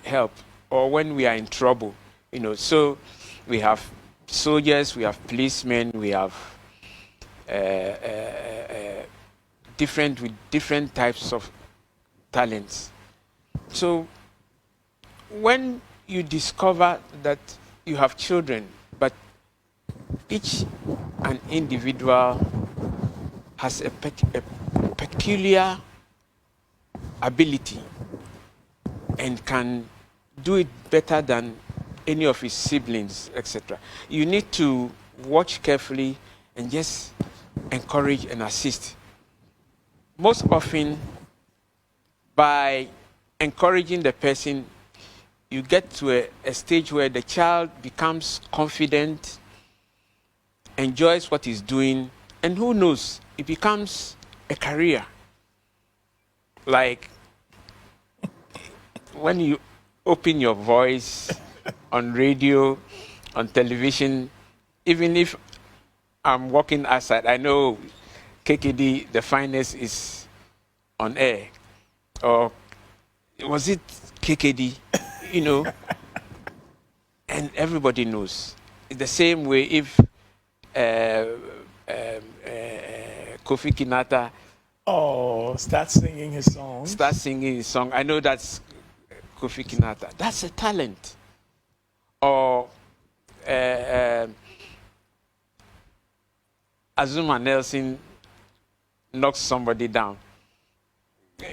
help or when we are in trouble. You know, so we have soldiers, we have policemen, we have different types of talents. So when you discover that you have children, but each an individual has a peculiar ability and can do it better than any of his siblings, etc., you need to watch carefully and just encourage and assist. Most often, by encouraging the person, you get to a stage where the child becomes confident, enjoys what he's doing, and who knows, it becomes a career. Like when you open your voice on radio, on television, even if I'm walking outside, I know KKD, the finest, is on air. Or was it KKD? You know, and everybody knows. It's the same way if Kofi Kinata Start singing his songs. starts singing his song, I know that's Kofi Kinata. That's a talent. Or Azuma Nelson knocks somebody down.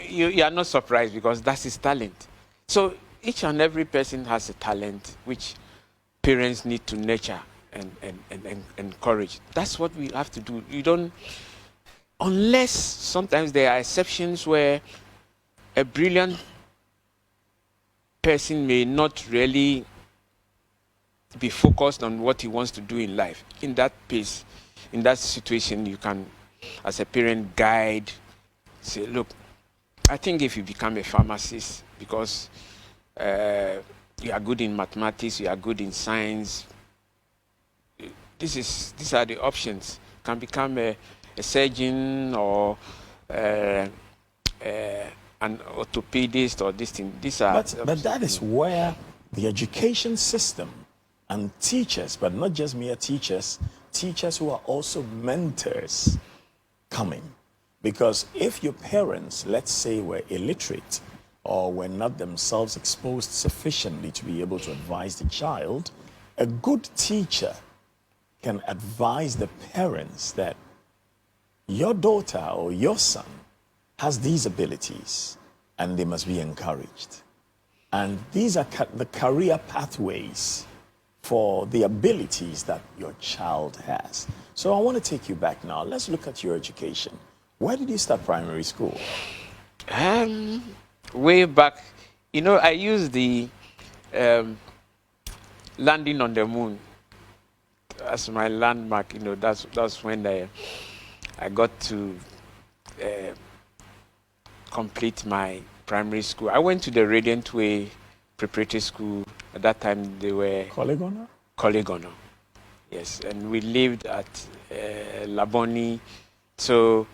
You are not surprised because that's his talent. So each and every person has a talent which parents need to nurture and encourage. That's what we have to do. You don't, unless sometimes there are exceptions where a brilliant person may not really be focused on what he wants to do in life. In that case, in that situation, you can, as a parent, guide, say, look, I think if you become a pharmacist, because you are good in mathematics, you are good in science, these are the options. You can become a surgeon or an orthopedist or this thing. These are. But that is where the education system and teachers, but not just mere teachers, teachers who are also mentors, come in. Because if your parents, let's say, were illiterate or were not themselves exposed sufficiently to be able to advise the child, a good teacher can advise the parents that your daughter or your son has these abilities and they must be encouraged. And these are the career pathways for the abilities that your child has. So I want to take you back now. Let's look at your education. Where did you start primary school? Way back, you know, I used the landing on the moon as my landmark. You know, that's when I got to complete my primary school. I went to the Radiant Way Preparatory School. At that time, they were Colegona? Colegona, yes. And we lived at Laboni. So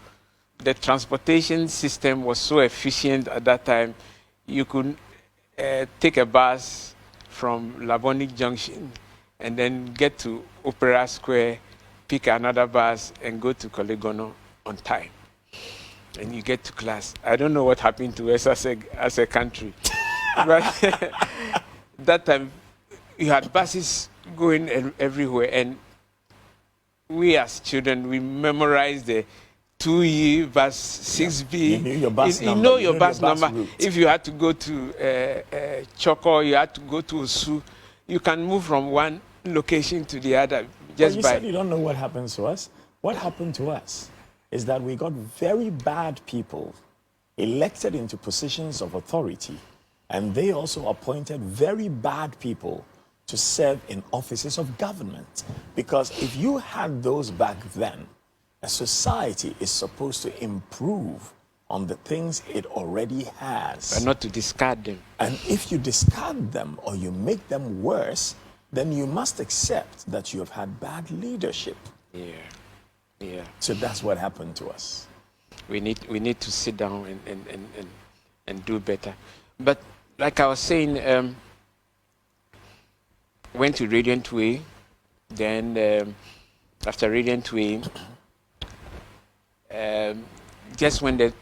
the transportation system was so efficient at that time. You could take a bus from Laboni Junction and then get to Opera Square, pick another bus, and go to Colegona on time. And you get to class. I don't know what happened to us as a country. But that time, you had buses going everywhere. And we as children, we memorized the 2E, bus 6B. You knew your bus number. You know your bus bus number. route. If you had to go to Choco, you had to go to Otoo. You can move from one location to the other just you by... said you don't know what happens to us. What happened to us is that we got very bad people elected into positions of authority, and they also appointed very bad people to serve in offices of government. Because if you had those back then, a society is supposed to improve on the things it already has. But not to discard them. And if you discard them or you make them worse, then you must accept that you have had bad leadership. Yeah, yeah. So that's what happened to us. We need to sit down and do better. But like I was saying, went to Radiant Way. Then after Radiant Way, just when the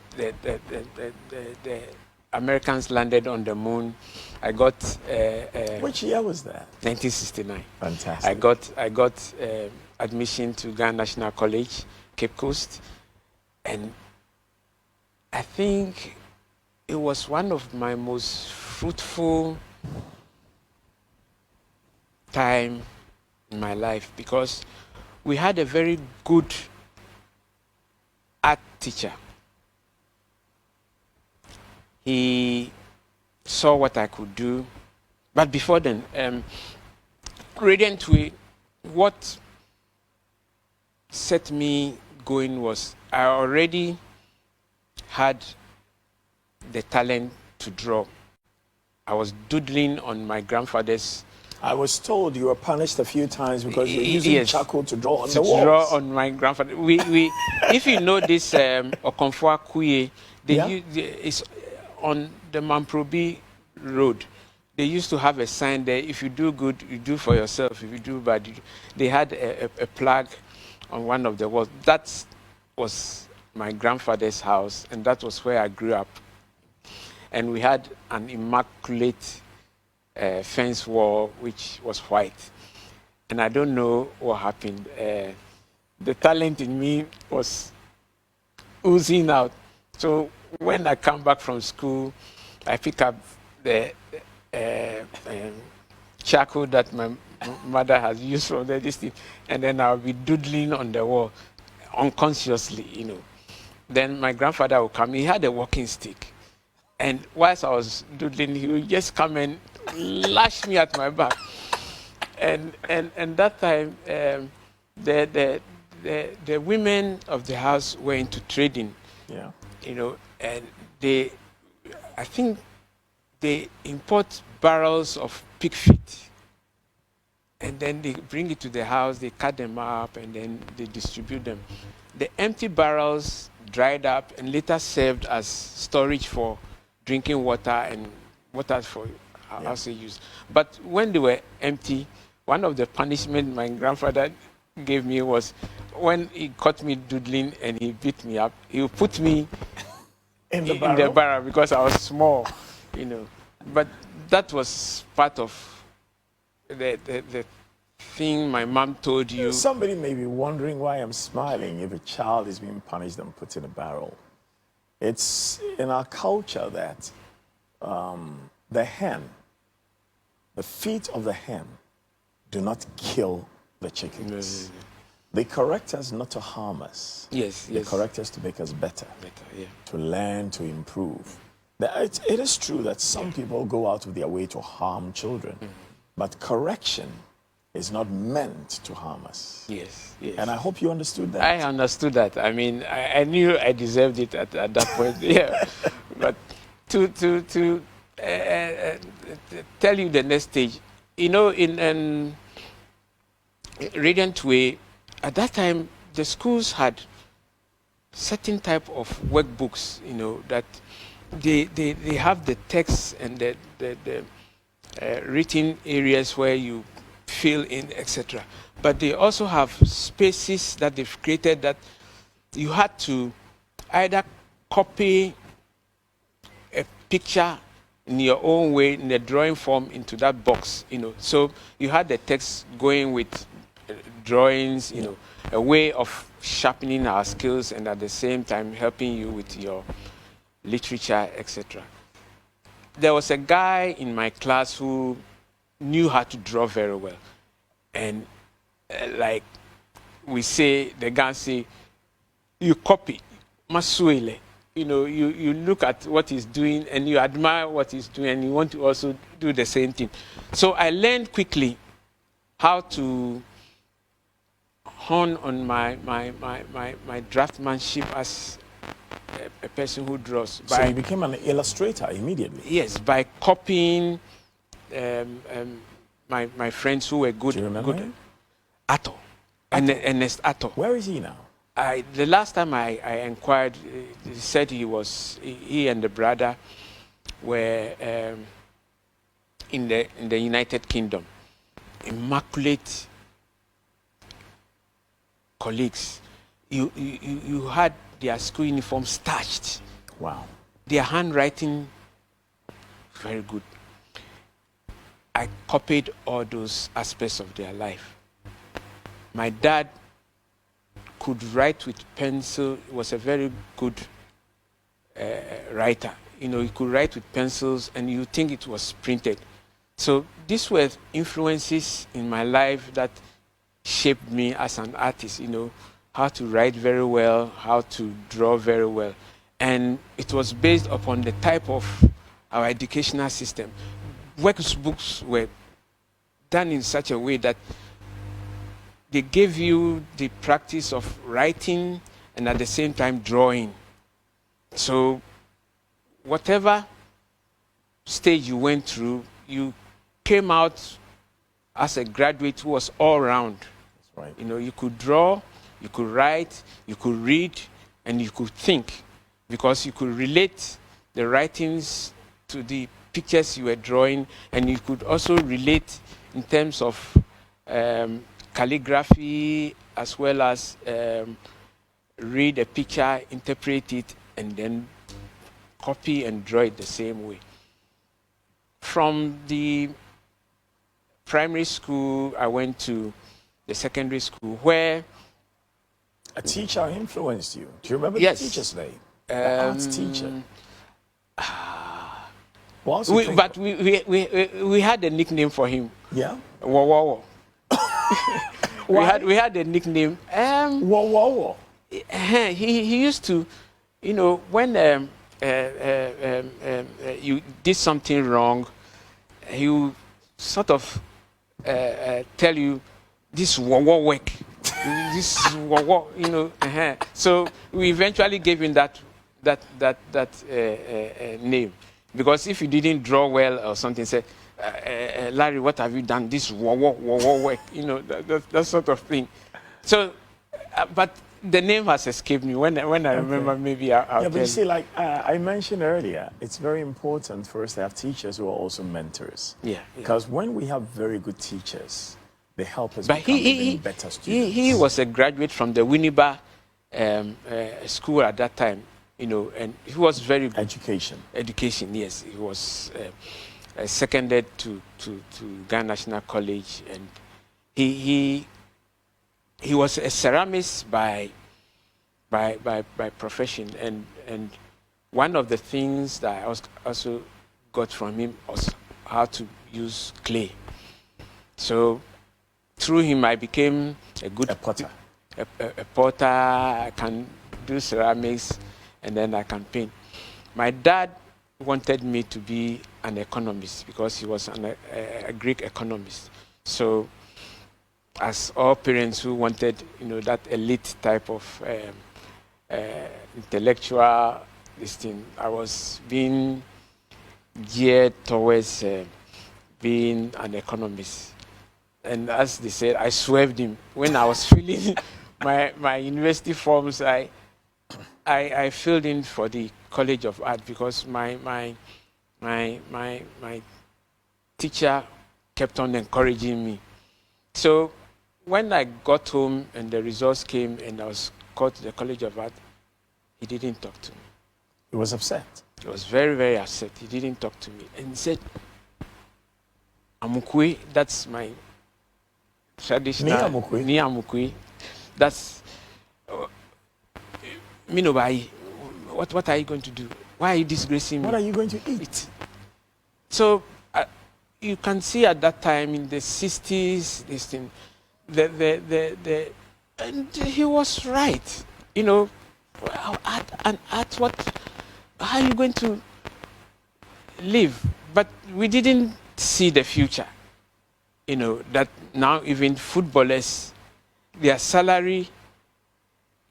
Americans landed on the moon, I got... Which year was that? 1969. Fantastic. I got admission to Ghana National College, Cape Coast, and I think it was one of my most fruitful time in my life because we had a very good art teacher. He saw what I could do, but before then, Radiant Way, what set me going was I already had the talent to draw. I was doodling on my grandfather's. I was told you were punished a few times because you were using Yes, charcoal to draw on to the walls. draw on my grandfather. If you know this Okonfo Akuye, it's on the Mamprobi Road. They used to have a sign there. If you do good, you do for yourself. If you do bad, you do. They had a plug on one of the walls. That was my grandfather's house, and that was where I grew up. And we had an immaculate fence wall, which was white. And I don't know what happened. The talent in me was oozing out. So when I come back from school, I pick up the charcoal that my mother has used for this thing, and then I'll be doodling on the wall unconsciously, you know. Then my grandfather would come. He had a walking stick. And whilst I was doodling, he would just come and lash me at my back. And that time, the women of the house were into trading. Yeah. You know, and I think they import barrels of pig feet. And then they bring it to the house, they cut them up, and then they distribute them. The empty barrels dried up and later served as storage for drinking water and water for house use. But when they were empty, one of the punishments my grandfather gave me was when he caught me doodling and he beat me up, he would put me in the barrel because I was small, you know. But that was part of the thing my mom told you. Somebody may be wondering why I'm smiling if a child is being punished and put in a barrel. It's in our culture that the hen, the feet of the hen do not kill the chickens. They correct us not to harm us. Yes, They yes. correct us to make us better, Yeah. to learn, to improve. It is true that some people go out of their way to harm children, but correction is not meant to harm us. Yes, yes. And I hope you understood that. I understood that. I mean, I knew I deserved it at that point. Yeah, but to tell you the next stage, you know, in Radiant Way, at that time the schools had certain type of workbooks, you know, that they have the text and the written areas where you fill in, etc. But they also have spaces that they've created that you had to either copy a picture in your own way in the drawing form into that box, you know. So you had the text going with drawings, you know, a way of sharpening our skills and at the same time helping you with your literature, etc. There was a guy in my class who knew how to draw very well. And like we say, the guy say, you copy, masuele. You know, you look at what he's doing and you admire what he's doing and you want to also do the same thing. So I learned quickly how to hone on my draftsmanship as a person who draws. So you became an illustrator immediately? Yes, by copying my friends who were good. Do you remember him? Atto. Ernest Atto. Where is he now? The last time I inquired, he said he and the brother were in the United Kingdom. Immaculate colleagues. You had their school uniform starched. Wow. Their handwriting, very good. I copied all those aspects of their life. My dad could write with pencil. He was a very good writer. You know, he could write with pencils and you think it was printed. So these were influences in my life that shaped me as an artist, you know, how to write very well, how to draw very well. And it was based upon the type of our educational system. Workbooks were done in such a way that they gave you the practice of writing and at the same time drawing. So whatever stage you went through, you came out as a graduate who was all round. That's right. You know, you could draw, you could write, you could read, and you could think, because you could relate the writings to the pictures you were drawing, and you could also relate in terms of calligraphy, as well as read a picture, interpret it, and then copy and draw it the same way. From the primary school, I went to the secondary school where a teacher influenced you. Do you remember Yes. the teacher's name? The arts teacher. What's but we had a nickname for him. Yeah? Wawawo. we had a nickname. Whoa, whoa, whoa. He used to, you know, when you did something wrong, he would sort of tell you, this wawa work, this wawa, you know. So we eventually gave him that name, because if you didn't draw well or something, say, Larry, what have you done? This wawa work, you know, that sort of thing. So, but the name has escaped me. When I remember, maybe I'll Yeah, but tell you see, like I mentioned earlier, it's very important for us to have teachers who are also mentors. Yeah. Because when we have very good teachers, they help us But become even better students. he was a graduate from the Winneba school at that time, you know, and he was very good. Education, yes. He was seconded to Ghana National College, and he was a ceramist by profession, and one of the things that I was also got from him was how to use clay. So through him, I became a good potter. A potter. I can do ceramics, and then I can paint. My dad wanted me to be an economist because he was a Greek economist. So, as all parents who wanted, that elite type of intellectual this thing, I was being geared towards being an economist. And as they said, I swerved him. When I was filling my university forms, I filled in for the College of Art because my teacher kept on encouraging me. So when I got home and the results came and I was called to the College of Art, he didn't talk to me. He was upset. He was very, very upset. He didn't talk to me. And he said, Amukwe, that's my traditional... Ni Amukwe. That's... Minobai, what are you going to do? Why are you disgracing me? What are you going to eat? So you can see at that time in the 60s, this thing, and he was right. How are you going to live? But we didn't see the future. That now even footballers, their salary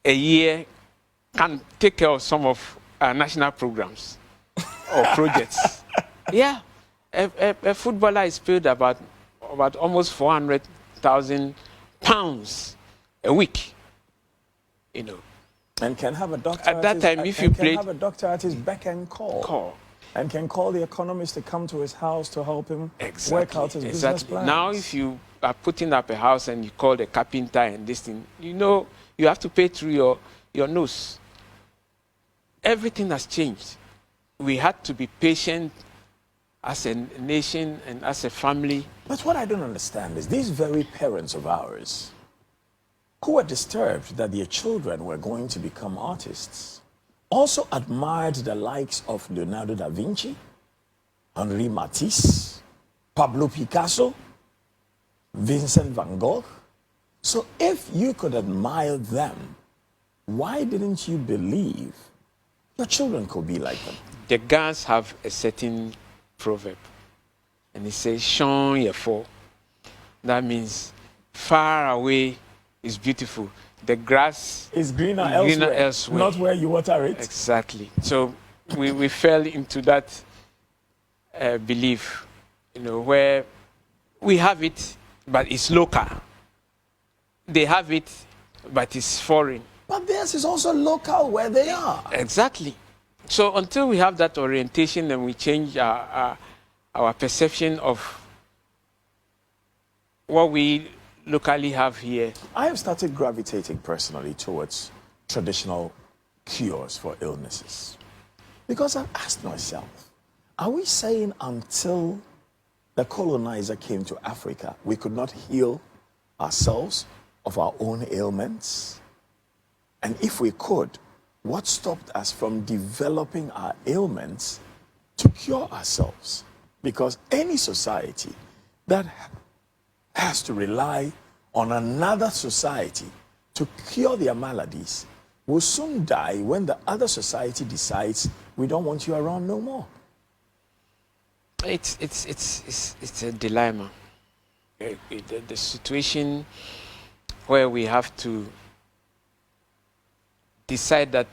a year can take care of some of our national programs or projects. Yeah, a footballer is paid about almost 400,000 pounds a week. And can have a doctor at that time. If you played, have a doctor at his beck and call. And can call the economist to come to his house to help him work out his business plans. Now, if you are putting up a house and you call the carpenter and this thing, you have to pay through your nose. Everything has changed. We had to be patient as a nation and as a family. But what I don't understand is these very parents of ours who were disturbed that their children were going to become artists also admired the likes of Leonardo da Vinci, Henri Matisse, Pablo Picasso, Vincent van Gogh. So if you could admire them, why didn't you believe your children could be like them? The Gans have a certain proverb, and it says, "Shon yefo." That means far away is beautiful. The grass is greener elsewhere, not where you water it. Exactly. So we fell into that belief, where we have it, but it's local. They have it, but it's foreign. But theirs is also local where they are. Exactly. So until we have that orientation and we change our perception of what we locally have here. I have started gravitating personally towards traditional cures for illnesses. Because I've asked myself, are we saying until the colonizer came to Africa, we could not heal ourselves of our own ailments? And if we could, what stopped us from developing our ailments to cure ourselves? Because any society that has to rely on another society to cure their maladies will soon die when the other society decides we don't want you around no more. It's a dilemma. The situation where we have to decide that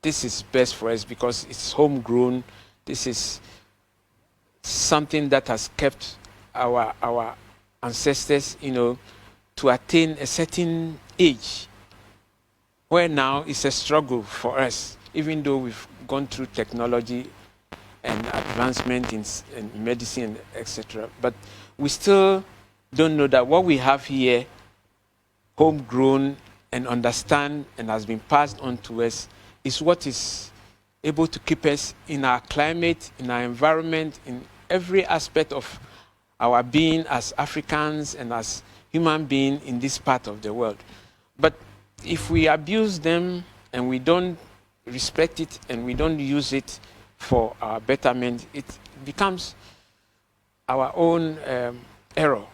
this is best for us because it's homegrown. This is something that has kept our ancestors, to attain a certain age, where now it's a struggle for us, even though we've gone through technology and advancement in medicine, etc. But we still don't know that what we have here, homegrown and understand and has been passed on to us, is what is able to keep us in our climate, in our environment, in every aspect of our being as Africans and as human beings in this part of the world. But if we abuse them and we don't respect it and we don't use it for our betterment, it becomes our own error.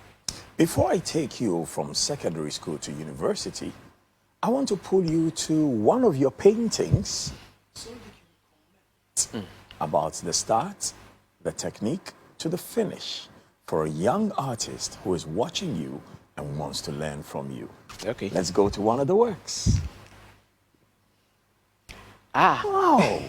Before I take you from secondary school to university, I want to pull you to one of your paintings about the start, the technique, to the finish for a young artist who is watching you and wants to learn from you. Okay. Let's go to one of the works. Ah. Wow.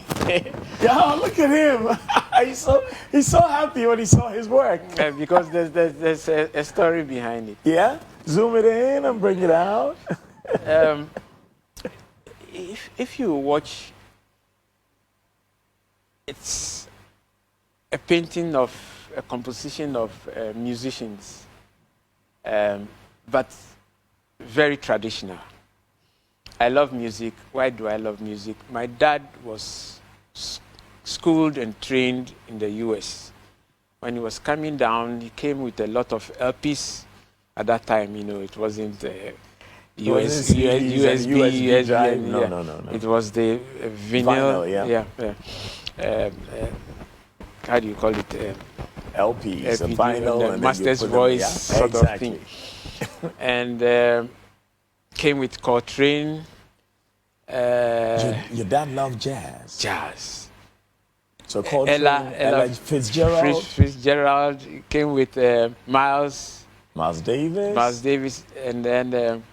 Yeah, look at him. he's so happy when he saw his work. Because there's a story behind it. Yeah? Zoom it in and bring it out. If you watch, it's a painting of a composition of musicians, but very traditional. I love music. Why do I love music? My dad was schooled and trained in the US. When he was coming down, he came with a lot of LPs. At that time, you know, it wasn't USB drive. and No. It was the vinyl. Yeah. How do you call it? LPs, a LP, vinyl, the and master's then you put them, voice sort of thing. And came with Coltrane. Your dad loved jazz. Jazz. So called Ella Fitzgerald. Fitzgerald came with Miles Davis. and then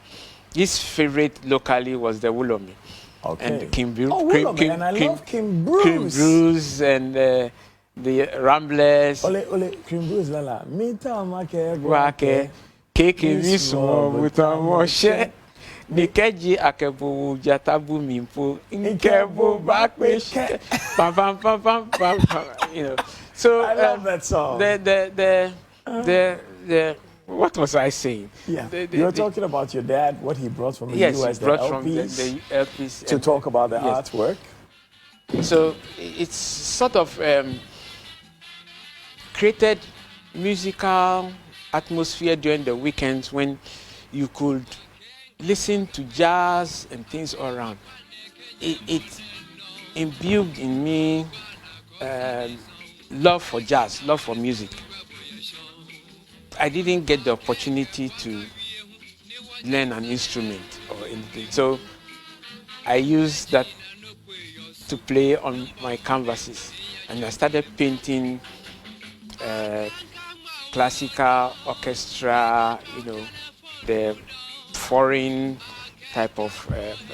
his favorite locally was the Woolomi. Okay. And Kim Bruce. Oh, Woolomi, and I love Kim Bruce. Kim Bruce and the Ramblers. Ole, Kim Bruce, lala. Mita make Wake, KKD small with a moshe. Nikeji akebu jatabu mimpo. Nkebo bakwe. Pam pam pam pam pam pam. You know. So I love that song. What was I saying? Yeah. You're talking about your dad, what he brought from the US, he brought the from LPs, the LPs to talk about the artwork. So it's sort of created musical atmosphere during the weekends when you could listen to jazz and things all around. It imbued in me love for jazz, love for music. I didn't get the opportunity to learn an instrument or anything. So I used that to play on my canvases. And I started painting classical orchestra, you know, the foreign type of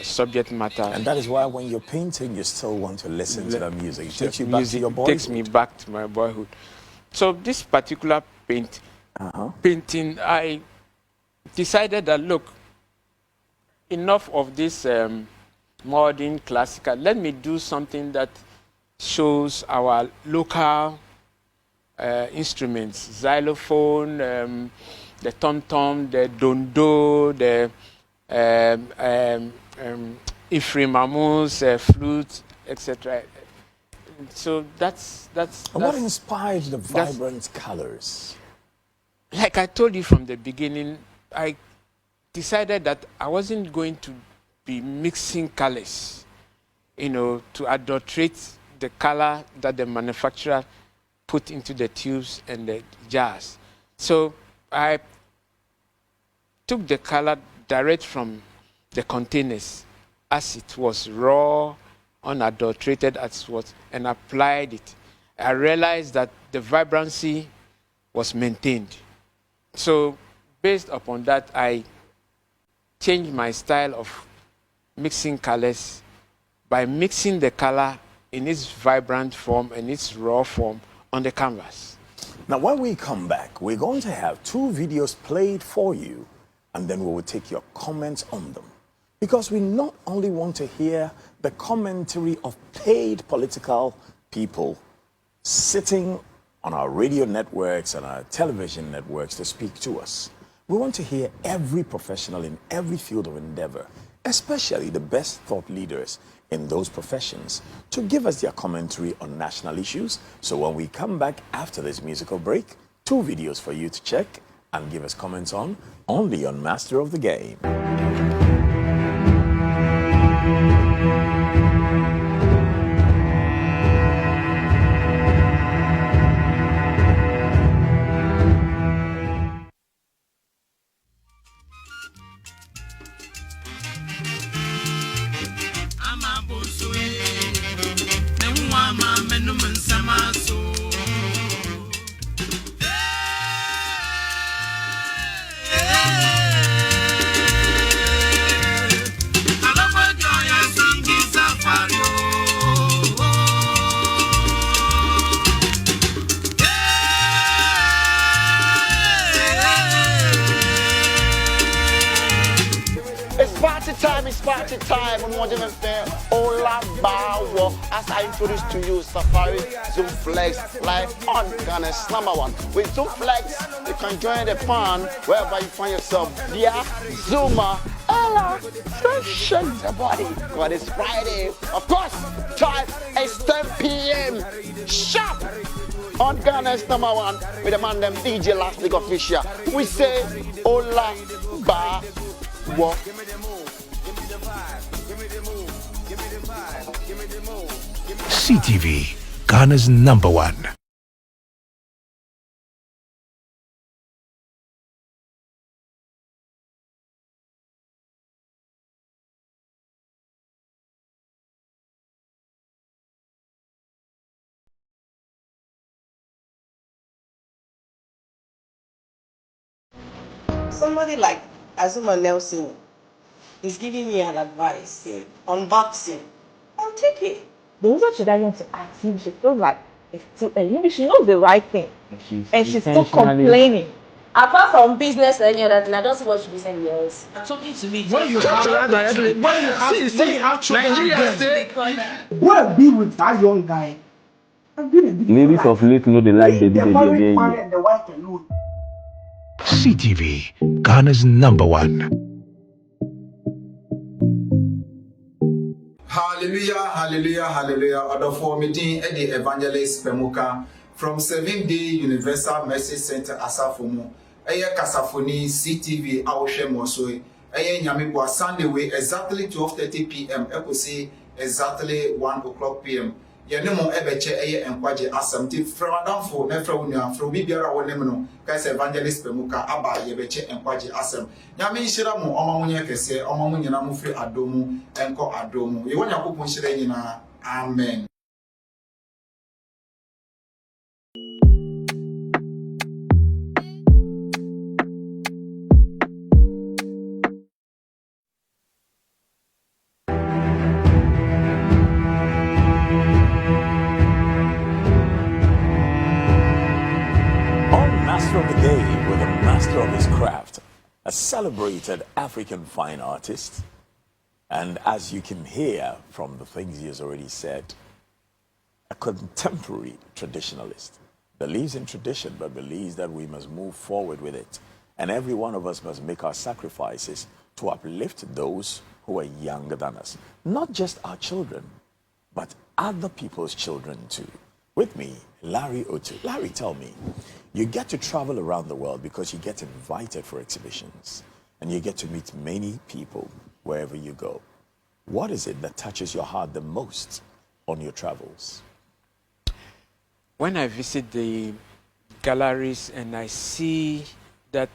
subject matter. And that is why when you're painting, you still want to listen to the music. It takes you back to your boyhood. Takes me back to my boyhood. So this particular painting, I decided that, look, enough of this modern classical. Let me do something that shows our local instruments, xylophone, the tom-tom, the dondo, the Ifrimamus, flute, etc. So that's what inspired the vibrant colors? Like I told you from the beginning, I decided that I wasn't going to be mixing colors, you know, to adulterate the color that the manufacturer put into the tubes and the jars. So I took the color direct from the containers as it was, raw, unadulterated as it was, and applied it. I realized that the vibrancy was maintained. So based upon that, I changed my style of mixing colors by mixing the color in its vibrant form and its raw form on the canvas. Now, when we come back, we're going to have 2 videos played for you, and then we will take your comments on them. Because we not only want to hear the commentary of paid political people sitting on our radio networks and our television networks to speak to us. We want to hear every professional in every field of endeavor, especially the best thought leaders in those professions, to give us their commentary on national issues. So when we come back after this musical break, 2 videos for you to check and give us comments on, only on Master of the Game. it's party time. I'm watching them fair. Ola Bawa. As I introduce to you Safari Zoom Flex live on Ghana's #1. With Zoom Flex, you can join the fun wherever you find yourself. Via Zuma. Ella, don't shake your body. God, it's Friday. Of course, time is 10 p.m. Sharp on Ghana's #1 with the man them DJ Last Week Official. We say Ola Ba Wo. CTV, Ghana's #1. Somebody like Azuma Nelson is giving me an advice on boxing. I'll take it. The reason she doesn't want to ask him, she feels like it's too early. Maybe she knows the right thing. And she's still complaining. Apart from business and any other thing, I don't see what should be saying else. Talking to me. When you have Go be with that young guy. Ladies of late know they like the married man and the wife alone. CTV, Ghana's #1. Hallelujah, hallelujah, hallelujah. Order for meeting at the Evangelist Pemuka from 7th Day Universal Mercy Center Asafomo. Eye Kasafoni CTV Awoshe Mosoi. Eye Nyamibwa Sunday way exactly 12:30 p.m. Eko say exactly 1 o'clock p.m. Yenemo ebeche eye enkwaje asamti fremadamfo nefra unya from bibiara wonem no kaise Evangelist Pemuka aba yebeche enkwaje asam nyame nhira mu omamunye kese omamunye na mufri adomu enko adomu ye wonya kopon nhira nyina amen. Of the day with a master of his craft, a celebrated African fine artist, and as you can hear from the things he has already said, a contemporary traditionalist. Believes in tradition, but believes that we must move forward with it. And every one of us must make our sacrifices to uplift those who are younger than us. Not just our children, but other people's children too. With me, Larry Otoo. Larry, tell me, you get to travel around the world because you get invited for exhibitions and you get to meet many people wherever you go. What is it that touches your heart the most on your travels? When I visit the galleries and I see that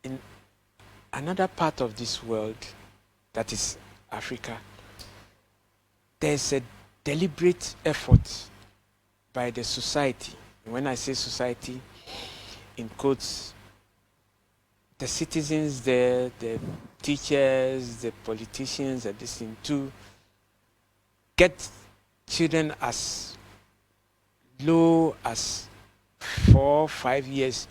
in another part of this world, that is Africa, there's a deliberate effort by the society. When I say society, in quotes, the citizens there, the teachers, the politicians, and this thing, to get children as low as 4 or 5 years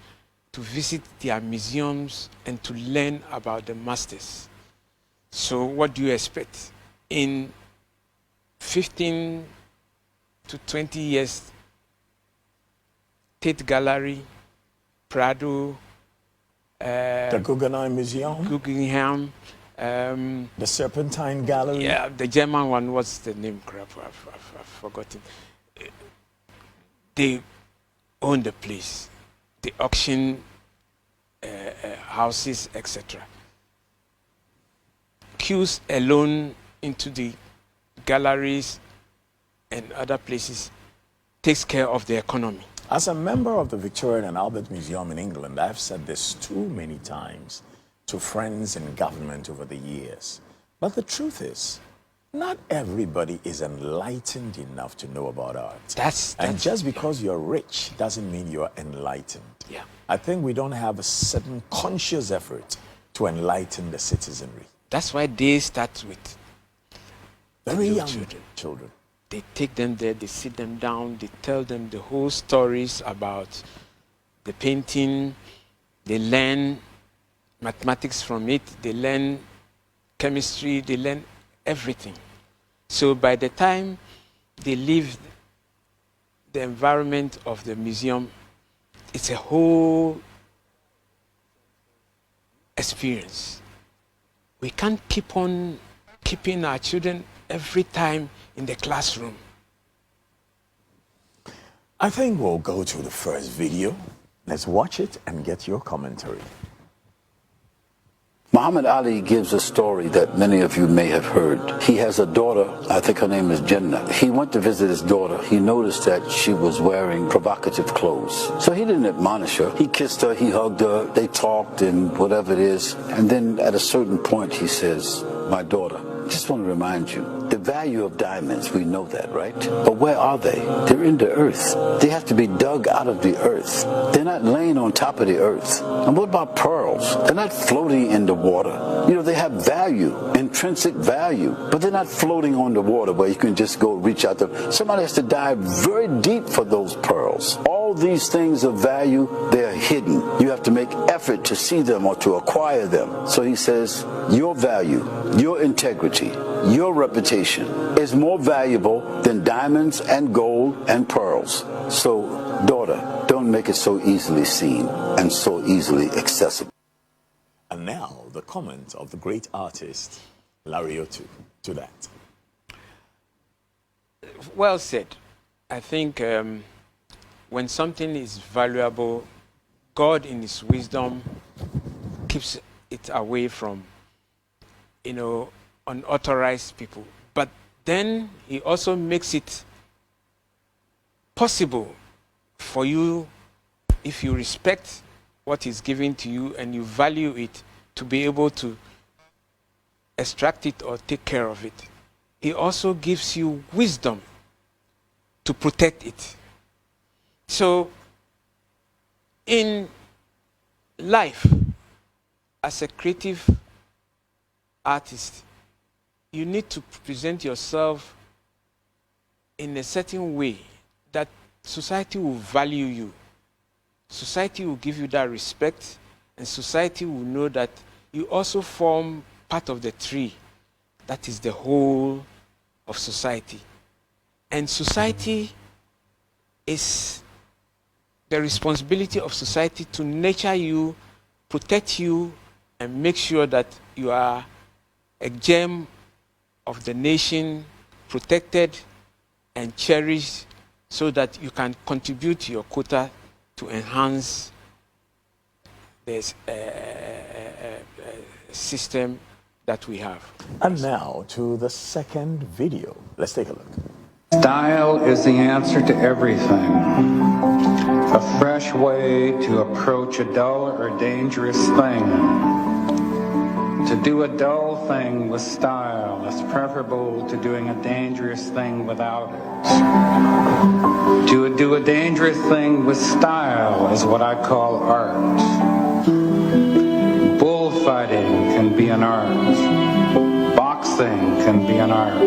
to visit their museums and to learn about the masters. So what do you expect? In 15 to 20 years, Tate Gallery, Prado, the Guggenheim Museum, the Serpentine Gallery. Yeah, the German one. What's the name? Crap, I've forgotten. They own the place, the auction houses, etc. Queues alone into the galleries and other places takes care of the economy. As a member of the Victoria and Albert Museum in England, I've said this too many times to friends in government over the years. But the truth is, not everybody is enlightened enough to know about art. And just because you're rich doesn't mean you're enlightened. Yeah. I think we don't have a certain conscious effort to enlighten the citizenry. That's why they start with very young children. They take them there, they sit them down, they tell them the whole stories about the painting, they learn mathematics from it, they learn chemistry, they learn everything. So by the time they leave the environment of the museum, it's a whole experience. We can't keep on keeping our children every time in the classroom. I think we'll go to the first video. Let's watch it and get your commentary. Muhammad Ali gives a story that many of you may have heard. He has a daughter, I think her name is Jinnah. He went to visit his daughter. He noticed that she was wearing provocative clothes. So he didn't admonish her. He kissed her, he hugged her, they talked and whatever it is. And then at a certain point he says, "My daughter, I just want to remind you, the value of diamonds, we know that, right? But where are they? They're in the earth. They have to be dug out of the earth. They're not laying on top of the earth. And what about pearls? They're not floating in the water. You know, they have value, intrinsic value, but they're not floating on the water where you can just go reach out there. Somebody has to dive very deep for those pearls. All these things of value, they are hidden. You have to make effort to see them or to acquire them." So he says, your value, your integrity, your reputation is more valuable than diamonds and gold and pearls. So, daughter, don't make it so easily seen and so easily accessible. And now, the comment of the great artist, Larry Otoo, to that. Well said. I think when something is valuable, God in his wisdom keeps it away from, unauthorized people. But then he also makes it possible for you, if you respect what is given to you and you value it, to be able to extract it or take care of it. He also gives you wisdom to protect it. So in life, as a creative artist, you need to present yourself in a certain way that society will value you. Society will give you that respect, and society will know that you also form part of the tree that is the whole of society. And society is the responsibility of society to nurture you, protect you, and make sure that you are a gem of the nation, protected and cherished, so that you can contribute to your quota to enhance this system that we have. And now to the second video. Let's take a look. Style is the answer to everything. A fresh way to approach a dull or dangerous thing. To do a dull thing with style is preferable to doing a dangerous thing without it. To do a dangerous thing with style is what I call art. Bullfighting can be an art. Boxing can be an art.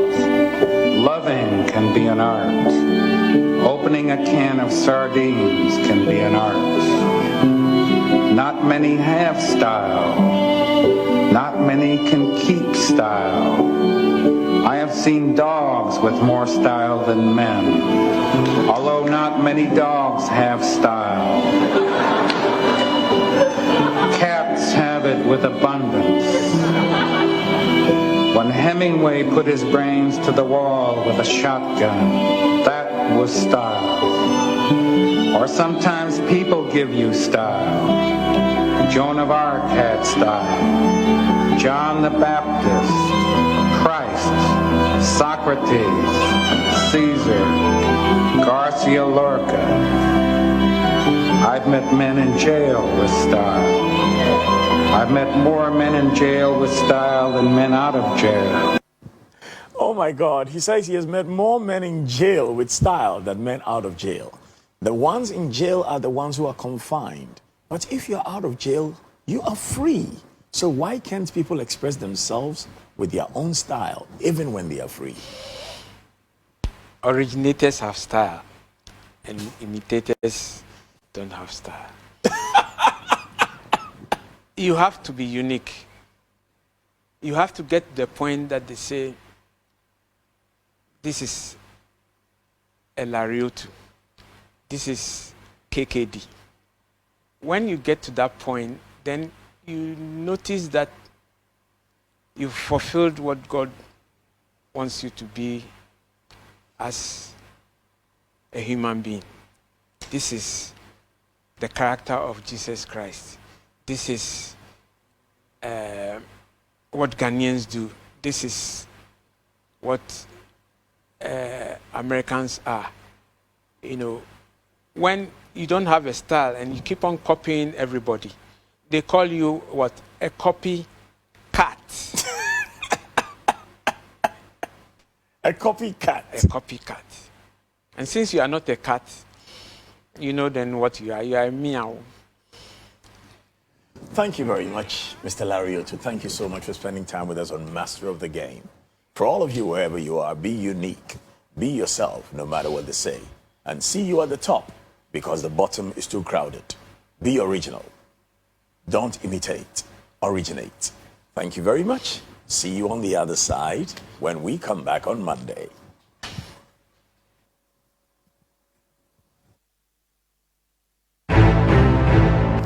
Loving can be an art. Opening a can of sardines can be an art. Not many have style. Not many can keep style. I have seen dogs with more style than men, although not many dogs have style. Cats have it with abundance. When Hemingway put his brains to the wall with a shotgun, that was style. Or sometimes people give you style. Joan of Arc had style. John the Baptist, Christ, Socrates, Caesar, Garcia Lorca. I've met men in jail with style. I've met more men in jail with style than men out of jail. Oh my God, he says he has met more men in jail with style than men out of jail. The ones in jail are the ones who are confined. But if you're out of jail, you are free. So why can't people express themselves with their own style, even when they are free? Originators have style, and imitators don't have style. You have to be unique. you have to get to the point that they say, this is a Otoo, this is KKD. When you get to that point, then you notice that you've fulfilled what God wants you to be as a human being. This is the character of Jesus Christ. This is what Ghanaians do. This is what Americans are. You know, when you don't have a style and you keep on copying everybody, they call you what? A copy cat. A copycat. A copycat. And since you are not a cat, you know then what you are. You are a meow. Thank you very much, Mr. Otoo. Thank you so much for spending time with us on Master of the Game. For all of you, wherever you are, be unique. Be yourself, no matter what they say. And see you at the top, because the bottom is too crowded. Be original. Don't imitate. Originate. Thank you very much. See you on the other side when we come back on Monday.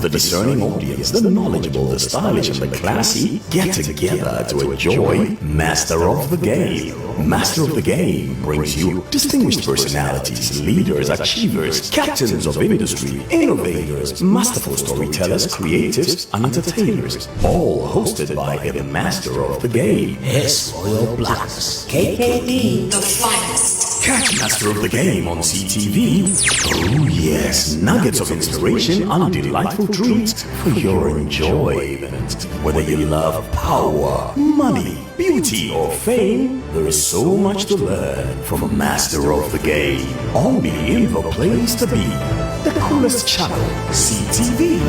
The discerning audience, the knowledgeable, the stylish, and the classy get together to enjoy Master of the Game. Master of the Game brings you distinguished personalities, leaders, achievers, captains of industry, innovators, masterful storytellers, creatives, and entertainers, all hosted by the Master of the Game. His Royal Blackness, KKD, the finest. Catch Master of the Game on CTV. Oh yes, nuggets of inspiration and delightful treats for your enjoyment. Whether you love power, money, beauty, or fame, there is so much to learn from Master of the Game. Only in the place to be. The coolest channel, CTV.